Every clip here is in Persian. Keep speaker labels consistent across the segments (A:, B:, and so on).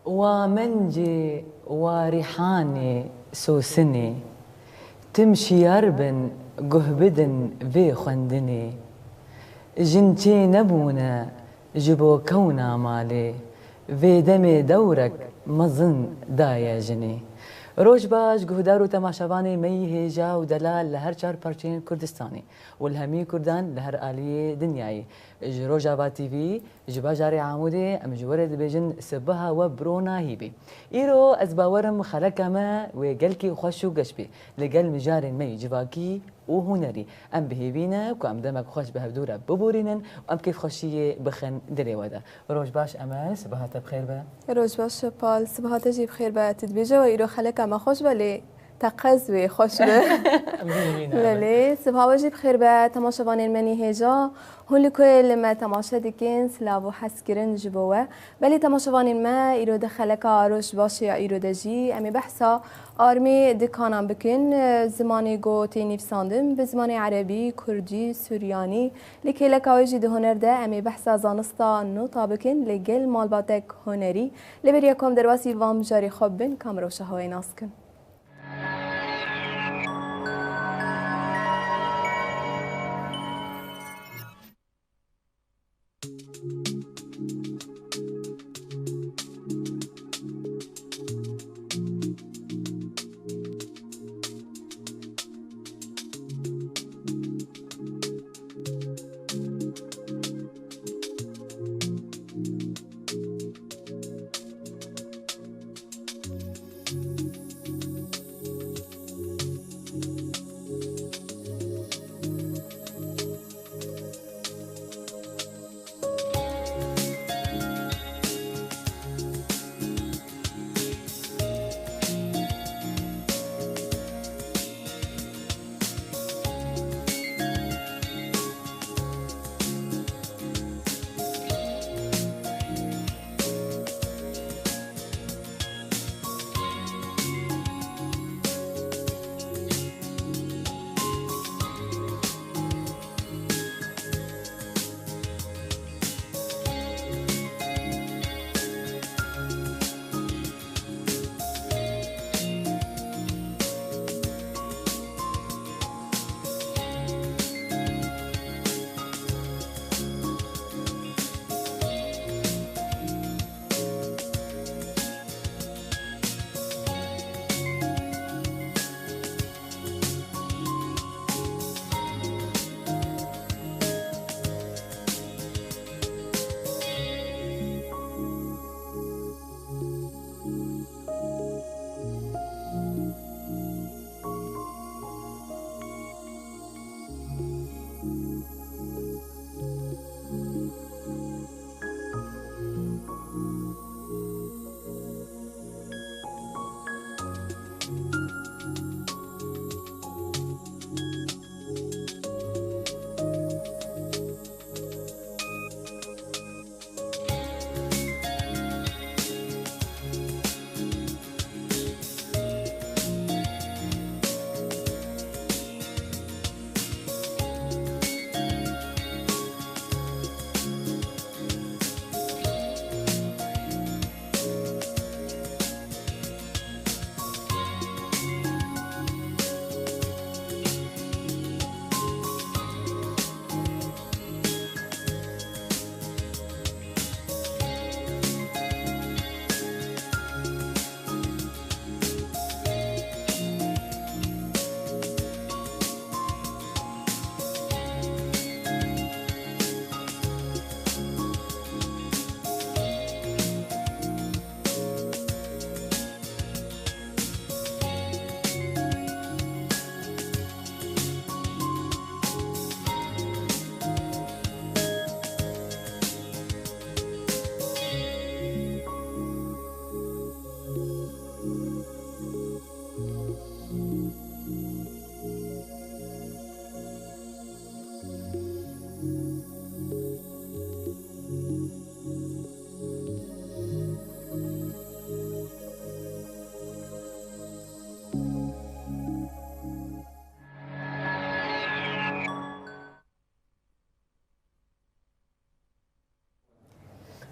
A: ومنجي وريحاني سوسني تمشي يربن قهبدن في خندني جنتي نبونا جبو كونا مالي في دمي دورك مظن دايا جني روج باش گهدار و تماشاوانی می هیجا و دلال لهر چار پرچین کردستانی والهمی کردان لهر آلیه دنیایی روج آباد تیوی جبا جاری عمودی ام جوارد بیجن سبها و برونا هیبی ایرو از باورم خلق ما و گلکی خوش و گشبی لگل مجار می جواکی و هنری ام بهیبینا و ام دمک خوش به هفدورا ببورینن و ام کیف خوشی بخن دلی ودا روج باش اما سبها بخیر با
B: روج باش پال سبها تجی بخیر با تدبیجه و ایرو خلق ما خوش ولی تقزوی خوش به ولی سبها وجی بخیر با تماشاوان منی هجا هولی کل ما تماشا دیکن سلاو حس کرن جبوه ولی تماشاوان ما ایرو دخلق روج باش یا ایرو دجی امی بحثا آرمی دکانم بکن زمانی گو تینیف ساندم به زمان عربی کردی سوریانی لیکه لکاویجی ده هنر ده امی بحثا زانستا نوتا بکن لگل مالباتک هنری لبریا کم درواسی وام جاری خوب بن کامرو شهوی ناس کن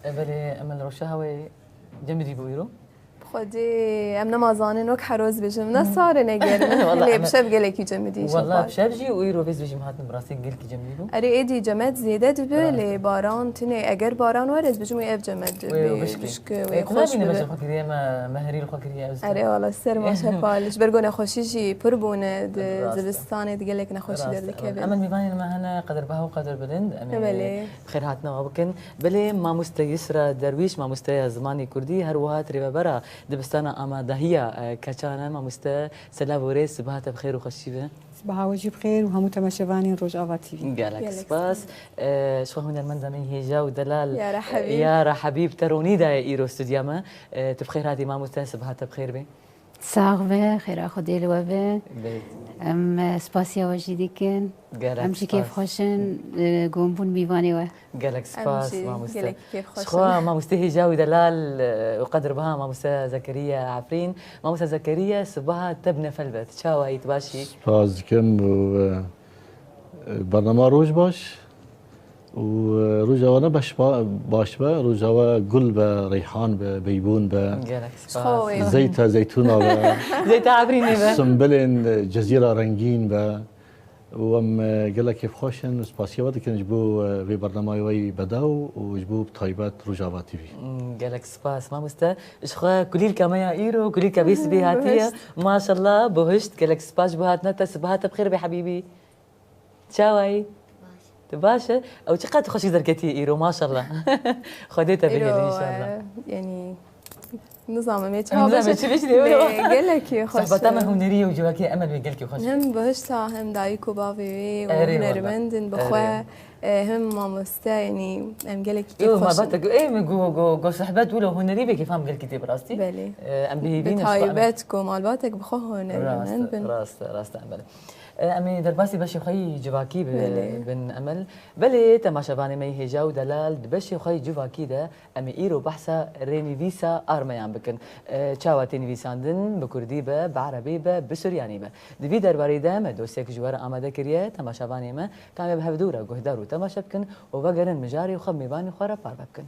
A: بله امل روشهوی جمدی بویرو
B: خودی ام نمازانه نوک حروز بجم نصار نگرم خیلی بشب گله کی جمدی
A: والله بشب جی ویرو بیز بجم هاتم براستی گل کی جمدی بو
B: اری ایدی جمد زیاده دبله باران تنی اگر باران وارد بجم اف جمد بشک و خوش
A: بینه بشه خاطری ما مهری الخاطری از
B: اری والله سر ما شفالش برگونه خوشیشی پر بونه زبستان دیگه لک نخوشی درد که
A: اما میبینیم ما هنا قدر بها وقدر بدند
B: بله
A: خیر هاتنا وبکن بله ما مستيسرة درویش ما مست زمانی کردی هر وهات ریو برا دبستانا آمادهیه کچانا ما مست سلام وري صباحت بخير وخشيبه
C: صباح وجه بخير وهمو تماشفانين روجافا تي في
A: قالك سباس شو هنا المنزل من هيجا ودلال
B: يا رحبيب
A: يا حبيب تروني دا ايرو استودياما تبخير هذه ما مست صباحت بخير به
D: ساغبه خير خدي الوبه ام سپاسیا وجی دیکن همچی کیف خوشن گومبون میوانی و
A: قالك سباس ما مست شو ما مستهي جاوي دلال وقدر بها ما مست زكريا عفرين ما مست زكريا صباحا تبنى فلبت شاوي تباشي
E: سپاس کم برنامه روز باش و روزاوانه باش با روزاوا گل به ریحان به بیبون به زیت زیتونا به
A: زيت عفرين به
E: سنبلن جزیره رنگین به وام قال لك كيف خوشن سپاسیا ود کنج بو وی برنامه وی بداو و جبو بطيبات روجافا تي في
A: قال لك سباس ما مستا اشخا كليل كما ايرو كليل كبيس بهاتيه ما شاء الله بهشت قال لك سباس بهاتنا تسبهات بخير بحبيبي شاوي تباشا او تقات خوش دركتي ايرو ما شاء الله خديتها به ان شاء الله
B: يعني نظام ميت
A: نظام شو بيش لي
B: قال لك خوش
A: صحبتها ما هنريه وجواكي امل قال لك خوش
B: هم بهشتا هم دايكو بافي وهنرمندن بخوا هم ما مستا يعني ام قال لك
A: كيف خوش ما باتك ايه جو صحبات ولا هنريه كيف هم قال كتير براستي
B: بلي
A: ام بهيبين
B: بتايباتكم مالباتك بخوا هنرمندن
A: راست امل امي درباسي بشي خي جواكي بن امل بلي تماشافاني مي هيجا ودلال بشي خي جواكي ده امي ايرو بحثا ريني فيسا ارميان بكن تشاواتي نيفيساندن بكردي به بعربي به بسورياني به دبي درباري ده ما دوسيك جوار اماده كريه تماشافاني ما كان بهدوره جهدارو تماشا بكن وبقرن مجاري وخمي باني خرا بار بكن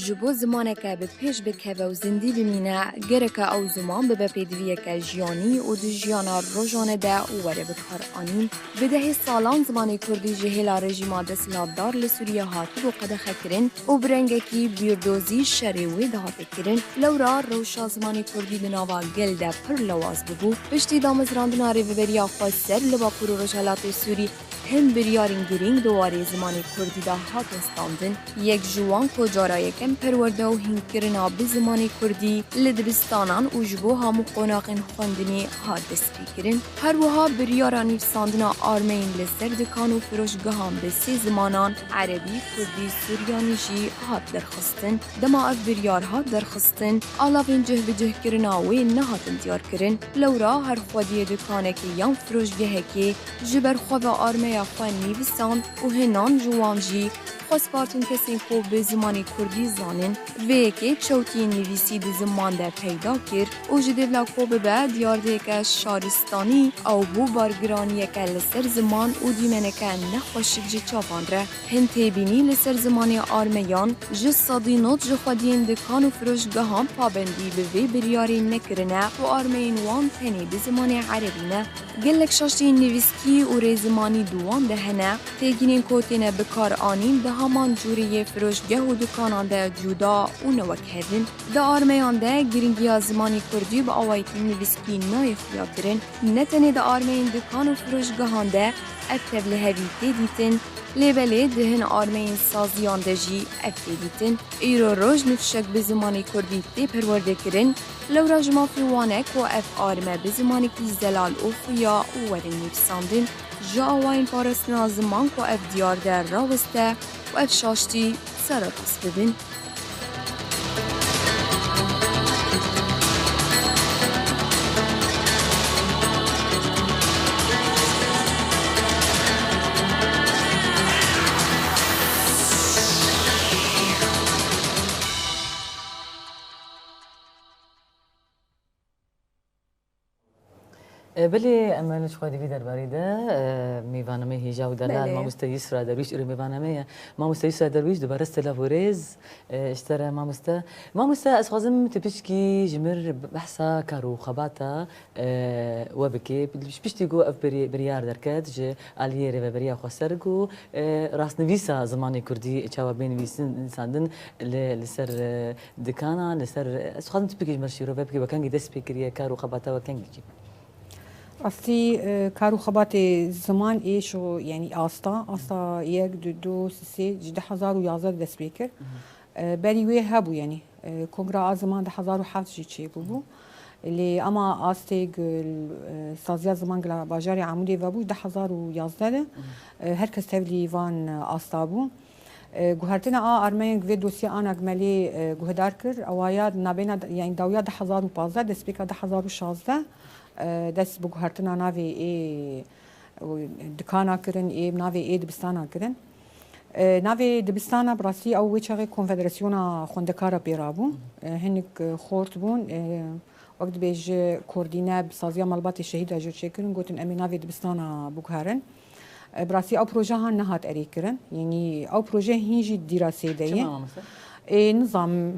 F: جبو زمانك بپیش بکه و زندی بمینه گرکه او زمان به پیدویه که جیانی و دو جیانا روزانه ده و وره بکار آنین به ده سالان زمان کردی جهلا رژیما دستلاتدار لسوریه هاتی و قدخه کرن و برنگکی بیردوزی شریوی ده هاتی کرن لورا روشا زمان کردی بناوا گل ده پر لواز ببو پشتی دامز راندناری و بریا خواست سر لباپور و رجالات سوری هم بریارین گرینگ دواری زمانی کردی ده هات استاندن یک جوان کجارا یکم پرورده و هنگرنا به زمانی کردی لدبستانان و جبو همو قناقین خواندنی هات دستی کرن هر وها بریارانی ساندنا آرمین لسر دکان و فروشگاهان به سی زمانان عربی، کردی، سوریانی جی هات درخستن دما اف بریارها درخستن آلاوین جه به جه کرنا و نهاتن دیار کرن لورا هر خودی دکانه که یان فروشگاهه که جبر خواه آرمین خواه نیویسان و هنان جوانجی خواستارتون کسی خوب به زمانی کردی زانن و یکی چوتی نویسی ده زمان ده پیدا کرد و جدیولا خوب به دیارده که شارستانی او بو بارگرانی که لسر زمان و دیمنه که نخوشی جه چاپان ره هنته بینی لسر زمانی آرمیان جه صادینات جه خودین دکان و فروشگاه هم پابندی به وی بریاری نکرنه و آرمین وان تنی به زمانی عربینه گلک شاشتی نویسکی و ریزمانی دوان ده هنه تیگینین کوتینه بکار آنین ده همان جوری فروشگاه و دکانان ده جدا و نوکهدن ده آرمیان ده گرینگی زمانی کردی با آوایتی نویسکی نای خیا کرن نتنه ده آرمین دکان و فروشگاهان ده اکتب لحوی تیدیتن لیبله دهن آرمین سازیان ده جی اکتیدیتن ایرو روش نفشک به زمانی کردی تی پرورده کرن لورا جما فیوانک و اف آرمه به زمانی که زلال و خیا و ورن نفساندن جا آواین پارسنا زمان که اف دیار در راوسته و اف شاشتی سراتس بدن.
A: بله اما نشخوادی وی درباره ده میوانمه هیجا و دلال ما مستیسرا درویش اره میوانمه ما مستیسرا درویش دوباره استلافوريز اشترى ما مستا اسخازم تبشكي جمر بحثا كارو خباتا وبكي بشتي جو اف بريار دركات ج اليري و بريا خسرگو راس نویسا زمانی کردی چاوا بین ویسن ساندن لسر دکانا لسر اسخازم تبكي جمر شيرو وبكي وكان دست بكريه كارو خباتا وكان جي
C: اصلی کارو خبات زمان ایشو یعنی آستا یک دو سه 2011 دست بیکر بری وی هبو یعنی کنگره زمان 2007 جی چی بو لی اما آستیگ سازیا زمان گلا باجاری عمودی و بو 2011 هر کس تبلی وان آستا بو گوهرتنا ارمین گوی دوسیه آن اگمالی گوهدار کر اوایاد نبینا یعنی داویا 2015 دست بیکر 2016 دست بگوهرتنا ناوی ای دکانا کرن ای ناوی ای دبستانا کرن ناوی دبستانا براسی او ویچاقی کنفدراسیونا خوندکارا بیرابون هنک خورد بون وقت بیج کوردینه بسازیا ملبات شهید اجور چه کرن گوتن امی ناوی دبستانا بگوهرن براسی او پروژه ها نهات اری کرن یعنی او پروژه هینجی دیراسی دیه نظام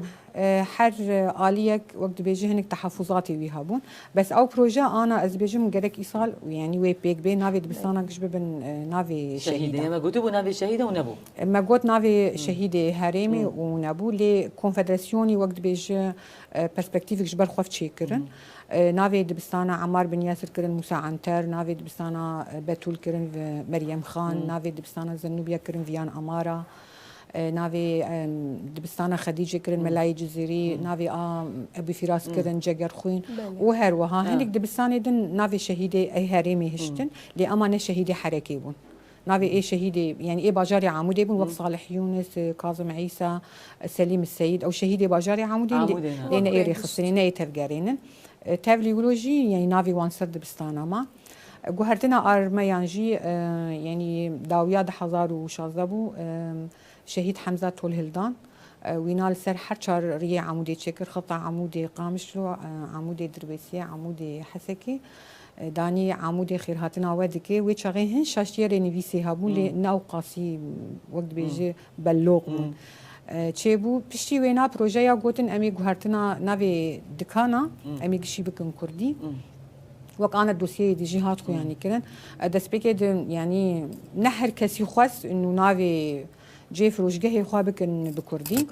C: هر آلیک وقت بیجه هنک تحفظاتی وی هبون بس او پروژه آنا از بیجم گرک ایسال یعنی وی پیک بی ناوی دبستانا کش ببن ناوی شهیده
A: ما گوتو بو ناوی شهیده و نبو
C: ما گوت ناوی شهیده هریمی و نبو لی کنفدراسیونی وقت بیجه پرسپکتیو کش برخوف چی کرن ناوی دبستانا عمار بن یاسر کرن موسی عنتر ناوی دبستانا بتول کرن مریم خان ناوی دبستانا زنوبیا کرن ویان امارا ناوی دبستان خدیجه کرن ملای جزیری ناوی ابی فراس کرن جگر خوین و هر وها هنگ دبستان دن ناوی شهیده ای هریمی هشتن لی اما شهیده حرکی بون ناوی ای شهیده یعنی ای باجاری عمودی بون وقت صالح یونس کاظم عیسی سلیم السید او شهیده باجاری عمودی لین ای رخصنین ای تفگرینن تفلیولوژی یعنی ناوی وانسر دبستان ما گوهرتنا ارمیانجی یعنی داویا 2016 بو شهيد حمزة طول هلدان وينال سر حرشار ريه عمودي تشكر خطة عمودي قامشلو عمودي درويسية عمودي حسكي داني عمودي خير هاتنا ودكي ويتشاغي هن شاشتيا رينيفيسي هابون لي ناو قاسي وقت بيجي بلوغ بون تشيبو بشتي وينا بروجيا قوتن امي قهرتنا نافي دكانا امي قشي بكن كردي وكان الدوسيه دي جهات خو يعني كرن دسبيكي يعني نهر كسي خاص انه نافي جيف روجگه خوابكن بكردي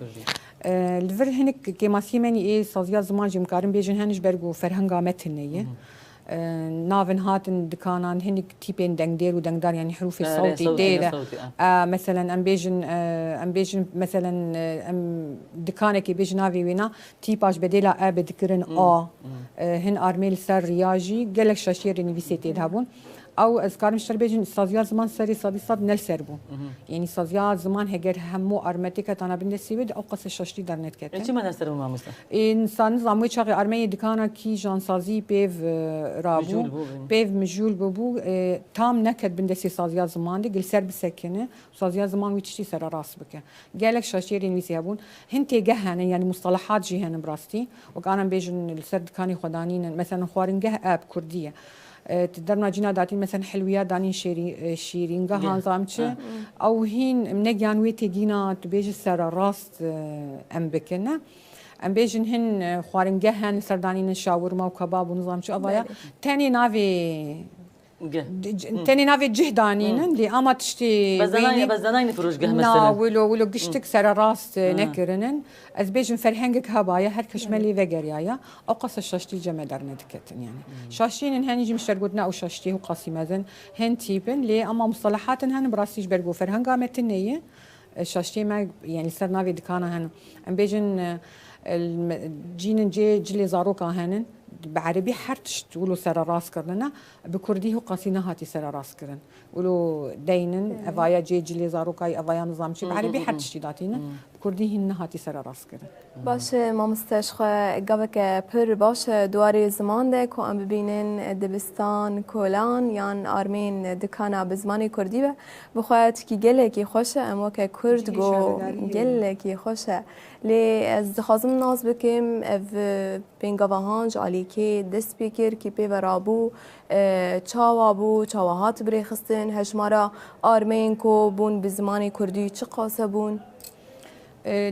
C: الفر هنك كما سيمني اي سازيا زمان جم كارم بيجن هنج برغو فرهنگا متنيه نافن هاتن دكانان هنك تيبين دنگدير ودنگدار يعني حروف الصوتي ديره مثلا ام بيجن مثلا ام دكانك بيجن نافي وينا تيباج بديلا بدكرن هن ارميل سر رياجي قالك شاشير نيفيسيتي هابون او از کارم شتر بیجن سازیا زمان سری صد نل سربو یعنی سازیا زمان هگر همو ارمتیکا تانا بنده سیبید او قصه ششتی در نت کردن
A: چی من سربو ما مستا
C: انسان زموی چاقی ارمی دکانا کی جان سازی پیو رابو پیو مجول بو تام نکد بنده سی سازیا زمان دی گل سر بسکنه سازیا زمان ویچتی سر راس بکه گالک شاشیرین ویسی هبون هنتی گهنه یعنی مصطلحات جهنم براستی وكان بيجن السر دكاني خدانين مثلا خوارنجه اب كرديه تقدرنا جينا داتين مثلا حلويات دانين شيرينغا هانزامتش او هين منجان ويتي جينا تبيج سر راست ام بكنا ام بيجن هن خوارنجه هن سردانين شاورما وكباب ونظامتش اضايا تاني نافي تاني نافي جهدانين اللي اما تشتي
A: بس زناين فروج قه مثلا
C: ولو قشتك سر راس نكرنن از بيجن فرهنگك هبايا هر كشملي وگريايا او قص الشاشتي جمع درندكتن يعني شاشتين هن يجي مشترقودنا او شاشتي وقاسي مازن هن تيبن لي اما مصطلحاتن هن براسيج برغو فرهنگا متنيه شاشتي ما يعني سر نافي دكانا هن ام بيجن جين جلي زاروكا هنن بعربي حرتشت ولو سر راس كرنا بكرديه قاسينا هاتي سر راس كرن ولو دينن افايا جيجلي زاروكاي افايا نظامشي بعربي حرتشتي داتينا بكرديه هاتي سر راس كرن
B: باش ما مستشخ قبك پر باش دواري زمان ده كو ام ببينن دبستان كولان يان ارمين دكانا بزماني كردي بخوات كي گلكي خوش اما که کرد گو گلكي خوش لي از خازم ناز بكم اف بين گواهانج علي که دست بکر که پی ورابو چاوا بو چاواهات برخستن هجمارا آرمین کو بون به زمان کردی چه قاسه بون؟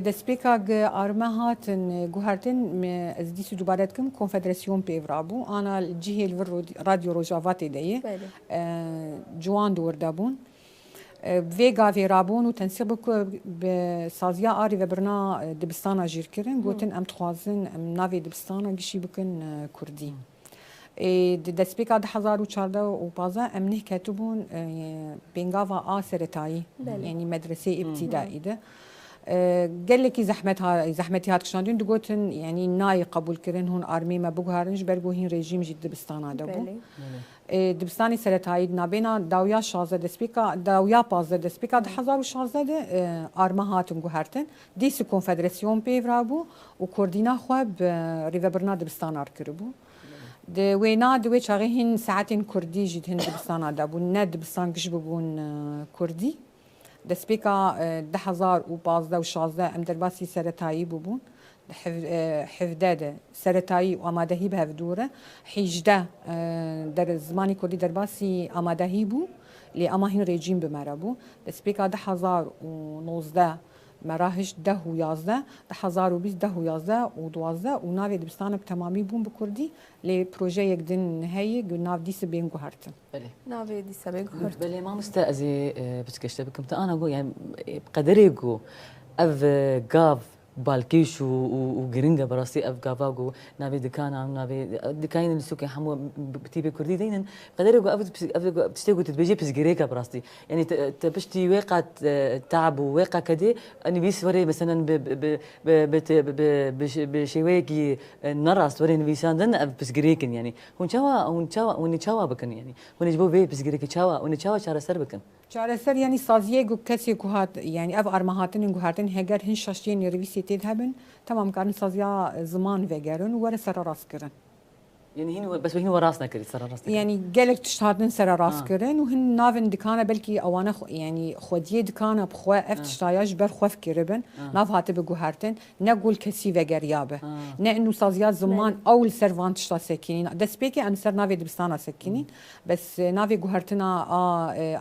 C: دسپیکا آرمه هاتن گوهرتن از دیسو دوباره کم کنفدراسیون پیورابو آنا جهل رادیو روجاوات دیه جوان دور دابون ویگا ویرابون و تنسیب به سازیا آری و برنا دبستانا جیر کرن گوتن ام تخوازن ام ناوی دبستانا گشی بکن کردی دسپیکا 2014 و 15 ام نه کتبون بینگاوا آسرتایی یعنی مدرسه ابتدایی ده قال لك زحمتي هات كشاندين دقوتن يعني ناي قبول كرين هون ارمي ما بوغارنج برغو هين ريجيم جد دبستان دبو دبستاني سرتاي نابينا داويا شازه دسبيكا داويا باز دسبيكا 2016 ارما هاتن غوهرتن ديس كونفدراسيون بيفرابو وكوردينا خوب ريفبرنا دبستان اركربو د وینا د وچ هغه هین ساعتين كردي جد هند دبستان دبو ند دبستان گشبون كردي دسپیکا 2015 و 16 ام درباسی سرتایی بودن حفده سرتایی و آمادهی به دوره 18 در زمانی کردی درباسی آمادهی بود لی اما هین رژیم بمره بود دسپیکا 2019 مراهش 10 و 11 2020 10 و 11 و 12 و ناوی دبستان تمامی بون بکردی لی پروژه یک دن نهایی ناو دیس بین گوهرتن
A: بله
B: ناوی دیس بین گوهرتن
A: بله ما مستأذي بتكشت بكم انا اقول يعني بقدري اقول اف قاف بالكيش وجرينجا براسي اف قافاغو نافي دكانا نافي دكاين السوق حمو بتيبي كردي دين قدري اقول اف بتشتغل تبجي بسجريكا براسي يعني تبشتي وقعت تعب ووقع كدي اني بيسوري مثلا بشويكي نراس وري نفيسان دن اف بسجريكن يعني هون تشوا وني تشوا بكن يعني هون جبو في بسجريكي تشوا وني تشوا شار سر بكن
C: چاره سر یعنی سازیه گو کسی که هات یعنی اف ارمهاتن گوهرتن هگر هن شاشتین رویسی تید هبن تمام کارن سازیا زمان وگرن و سر راست کرن
A: يعني هنا بس هنا وراسنا كري سر راسنا
C: يعني قالك تشتادن سر راس كرن وهن نافن دكانه بلكي اوانا يعني خوديه دكانه بخوا افتشتاياج بر خوف كربن ناف هاته بگوهرتن نقول كسي وگريابه نه انه سازيات زمان اول سرفانت شتا سكينين دسبيكي ان سر نافي دبستانا سكينين بس نافي گوهرتنا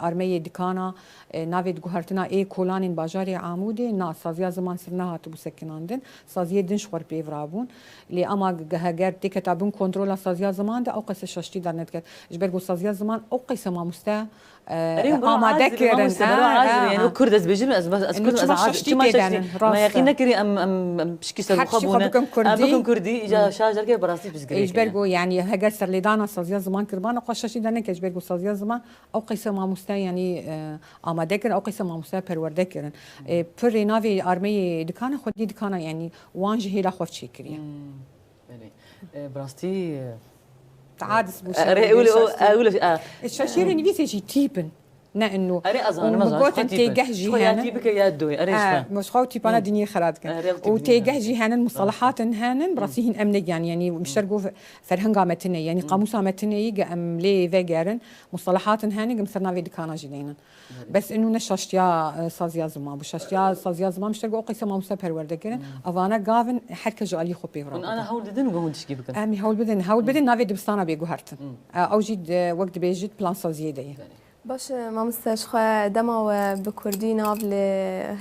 C: ارميه دكانه نافي گوهرتنا اي كولانين باجاري عمودي نا سازيات زمان سرنا هاته بسكيناندن سازيه دن شور بيفرابون لي اما هاجر تكتابون كنترول سازیا زمان ده اوقس شاشتی در نت کرد اجبر سازیا زمان اوقس ما مستا آماده کردن
A: يعني كرد از بيجي از كرد از عاد ما شاشتي ما يقين كري ام بشكي سر خبونه بكم كردي اجا شاجر كي براسي بسقري
C: اجبر يعني هاجر سر لدانا سازیا زمان كربان اوقس شاشتی در نت اجبر سازیا زمان اوقس ما مستا يعني آماده کردن اوقس ما مستا پرورده کردن پر ناوی ارمی دکان خودی دکان يعني وانج هیلا خوف چی کریه
A: براستي
C: تعادس بوش
A: اقول
C: الشاشير نبيسي شي تيبن نا انه
A: اري اظن ما
C: تيجهجي
A: هنا تيبك يا دوي اري
C: مش خو تيب انا دنيا خرات كان وتيجهجي هنا المصطلحات هنا براسيهن امن يعني مشترقوا فرهن قامتنا يعني قاموس قامتنا يجي ام لي فيجرن مصطلحات هنا قمصرنا في دكانا جدينا بس انه نشاشتيا سازيا زمان بشاشتيا سازيا زمان مشترقوا قيس ما مسا پرورده كرن اوانا قافن حركه جالي خو بيورا
A: انا هول بدن وقوم تشكي بك
C: امي هول بدن نافي دبستانا بيجو هرتن اوجد وقت بيجد بلان سازيه دي
B: باش ما مستشخى دما وبكردي نافل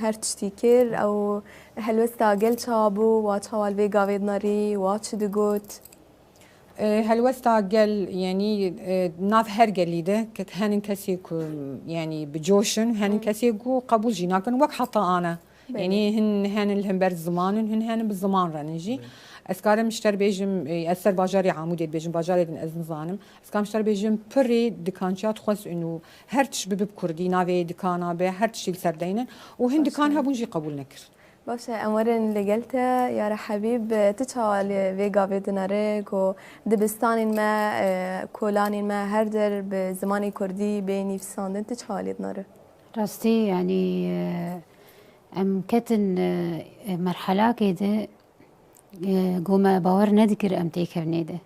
B: هر تشتيكر او هلوستا قل شابو واتشوال بيغا ويدناري واتش دقوت
C: هلوستا قل يعني ناف هر قليده كت هانن كسي يعني بجوشن هانن كسي قبول جيناكن وك حتى انا يعني هن الهمبر زمان هن بالزمان رنجي اسكارم مشتر بيجم اثر باجاري عمودي بيجم باجاري دن از نزانم اسكارم مشتر بيجم بري دكانشات خص انه هرتش بكردي نافي دكانا به هرتش سردينن وهن دكان هبونجي قبول نكر
B: باشه امورن لقلته يا حبيب تتشال فيغا فيدناريك و دبستان ما كولان ما هردر بزمان كردي بيني في ساندن تتشال ناره
D: راستي يعني ام كتن مرحله كده قوم باور ندكر ام تيكرني ده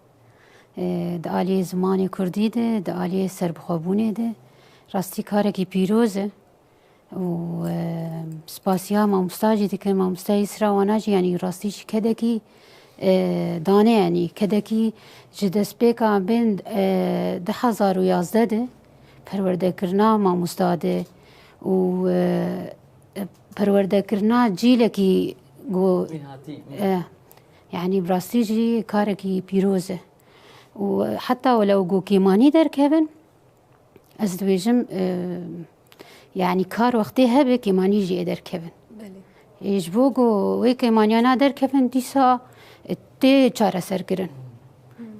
D: دالي زماني كردي ده دالي سرب خوبوني ده راستي كاركي بيروزه و سپاسیا ما مستاجی دکن ما مستای اسرا وناجی یعنی راستیش کدکی دانه یعنی کدکی جدست بیکا بین 2011 ده پرورده کرنا ما مستاده و پرورده کرنا جیل کی گو يعني براستيجي كاركي بيروزة وحتى ولو جو كيماني در كيفن أزدويجم يعني كار وقتها بكيماني جي در كيفن يجبو جو وي كيمانيانا در كيفن ديسا تي چاره سر كرن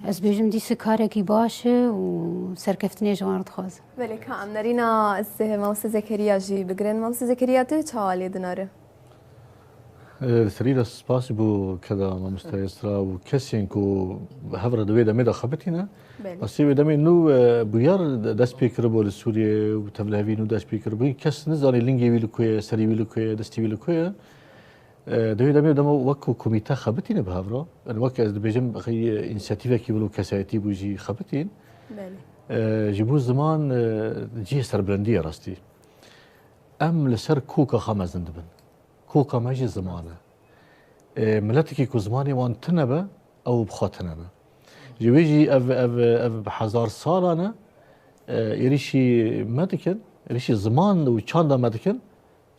D: أزدويجم ديسا كاركي باشه وسركفتني جوان رتخواز
B: بله که ام نرینا موسى زكريا جي بگرن موسى زكريا تو چالی دناره
E: سرير سپاس بو كذا ما مستيسرا وكسين كو هفر دويدا ميدا خبتينا بس يبدا منو بيار دا سبيكر بول سوريا وتبلهفي نو دا سبيكر بو كس نزاري لينجي ويلو كوي سري ويلو كوي دستي ويلو كوي دويدا ميدا وكو كوميتا خبتينا بهفرا انا وك از بيجم اخي انسياتيفا كي بلو كسايتي بوجي خبتين جيبو زمان جي سربلنديه راستي ام لسر كوكا خمس ندبن كوكا ماجي زمانه ملتكي كو زماني وان تنبه او بخاتنبه جويجي اف بحزار سالانه يريشي مدكن يريشي زمان وچاندا مدكن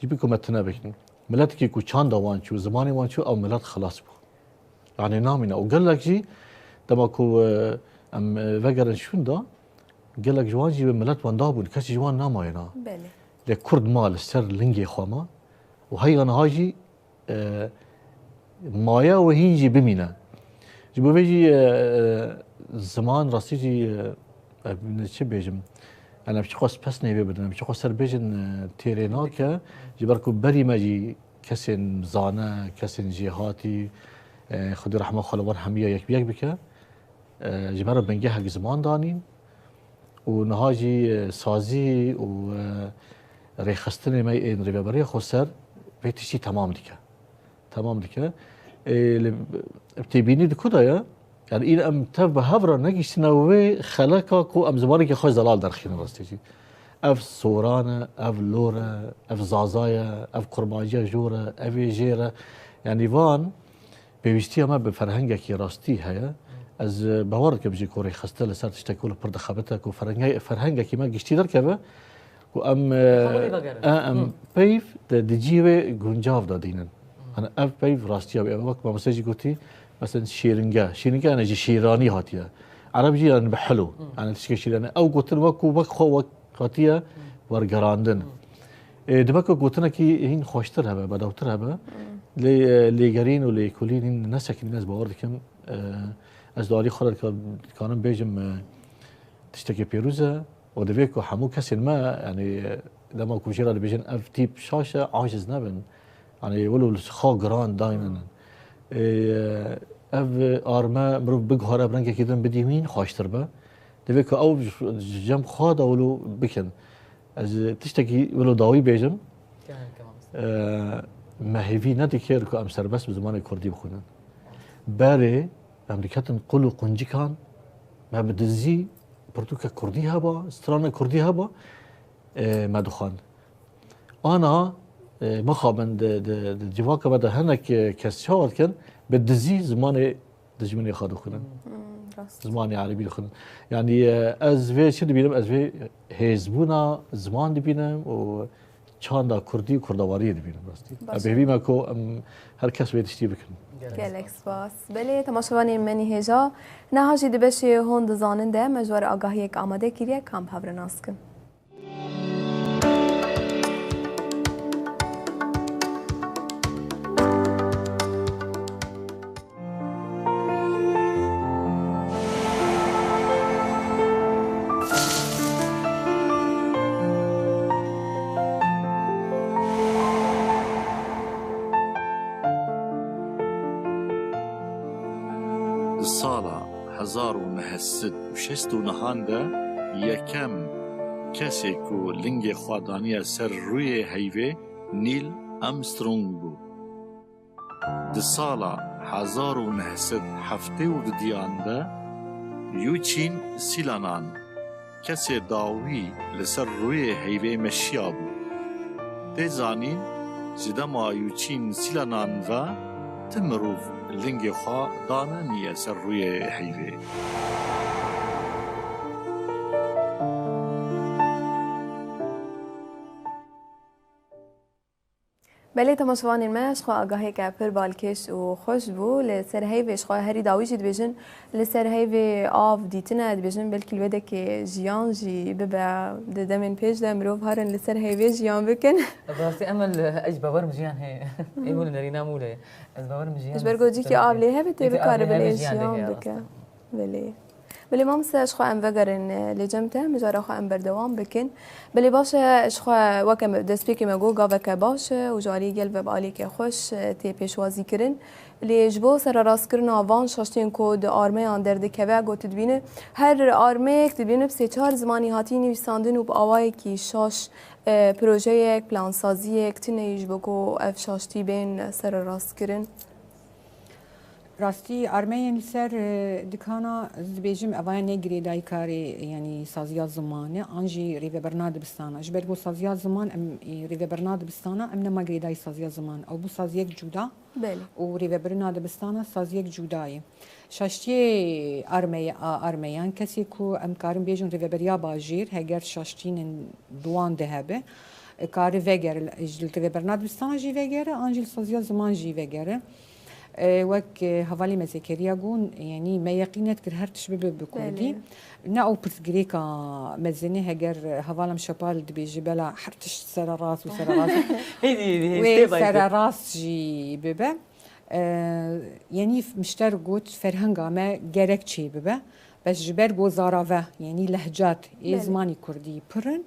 E: جيبكو متنبكن ملتكي كو چاندا وانچو زماني وانچو او ملت خلاص بو يعني نامنا وقال لك جي دماكو ام وگرن شوندا قال لك جوان جي ملت وان دابون كاش جوان ناماينا
B: بله
E: لكرد مال السر لنجي خواما وهي أنا هاجي مايا وهيجي بمينا جبوا بيجي زمان راستيجي نشي بيجم أنا بشخص بس نبي بدنا بشخص سر بيجن تيريناك جبركو بري ماجي كسن زانا كسن جهاتي خدي رحمة خلوان حمية يك بيك بك جبر بنجيها زمان دانين ونهاجي سازي و ريخستني ماي إن ريبابري خسر بيتشي تمام ديكا بتبيني دكودا يا يعني إن أم تبه هفرا نجيش سنوي خلاكا كو أم زمانك خوش زلال درخين راستيجي أف سورانا أف لورا أف زازايا أف قرباجيا جورا أف جيرا يعني فان بيشتي ما بفرهنجك راستي هيا از باورك بجي كوري خستله سر تشتكول برد خبتك وفرهنجك ما جيشتي دركبه ام بيف دجيوه گونجاو دادينن انا اف بيف راستيا وقت ما مسجي قلتي مثلا شيرنجا انا جي شيراني هاتيه عربي انا بحلو انا تشكي شيراني او قلت وكو بخو هاتيه ورغراندن دبكو قلتنا كي هين خوشتر هبه بدوتر هبه لي جرين ولي كولين نسك الناس باوردكم از داري خلل كانوا بيجم تشتكي بيروزا ودفيكو حمو كسر ما يعني لما كوجيرا اللي بيجن اف تيب شاشه عاجز نبن يعني ولو خا جراند دايما اف ارما مرو بگهاره برنگه كيدن بديمين خاشتر با دفيكو او جم خادا ولو بكن از تشتكي ولو داوي بيجم ما هيفي نديكير كو امسر بس بزمان كردي بخونن باري امريكاتن قلو قنجي كان ما بدزي برتوكا كردي هبا استرانا كردي هبا ما دخان انا ما خابن جواكا بدا هناك كسشاور كان بدزي زمان دجمني خادو خنن زماني عربي خنن يعني از في شد بينم از في حزبونا زمان دي بينم و چاندا كردي كردواري دي بينم راستي ابي ما كو هر کس بيت اشتي بكن
B: گلک سپاس بله تماشاوان منی هجا نهاجی دبشی هون دزاننده مجوار آگاهی یک آماده کریه کامپ هورناس کن
G: سالا 1969 یکم کسی کو لنگ خوادانی سر روی هیوه نیل آرمسترونگ بود. د سالا 1970 یوچین سیلانان کسی داوی لسر روی هیوه مشیا بود. دزانین زدما یوچین سیلانان و تمروف لنگی خواه دانه نیه سر روی حیوه.
B: بله تماشاوان ما اشخوا آگاهی که پر بالکش و خوش بو لسر هیو اشخوا هری داوی جد بجن لسر هیو آف دیتنه بجن بلکه الوده که جیان جی ببع دمن پیش دم روف هرن لسر هیو جیان بکن.
A: بس امل اجبار مجیان هی ایمون نرینا موله اجبار مجیان.
B: اجبار گویی که آب لیه بته بکار بله جیان بکن. بله ما مثل اشخوا ام وگرن لجمته مجاره خوا ام بردوام بکن. بله باشه اشخوا وکم دست پیک مگو گاو که باشه و جاری گل و بالی که خوش تی پیشوازی کرن. لیجبو سر راست کرن آوان شاشتین کود آرمه آن درد که و گوت دبینه هر آرمه دبینه بسه 4 زمانی هاتی نویساندن و با آوای کی شاش پروژه یک پلان سازی یک تنیج بگو اف شاشتی بین سر راست کرن.
C: راستی ارمین سر دکانا زبیجم اوان نگری دای کاری یعنی سازیات زمانه آنجی ریو برناد بستانه جبر بو سازیات زمان ریو برناد بستانه ام نمگری دای سازیات زمان او بو سازیک جدا
B: بله
C: و ریو برناد بستانه سازیک جدایی شاشتی ارمیان کسی کو ام کارم بیجن ریو بریا باجیر هگر شاشتین دوان دهبه کاری وگر اجل ریو برناد بستانه جی وگره آنجی سازیات زمان جی وگره وك هفالي مذاكريا جون يعني ما يقينت كر هرتش بكردي ناو برتغريكا مزني هجر هفالا مشابال دبي جبلا حرتش سر راس وسر راس هيدي سر راس جي ببا يعني مشتر قوت فرهنگا ما جرك شي ببا بس جبر بو زاراوه يعني لهجات زماني كردي برن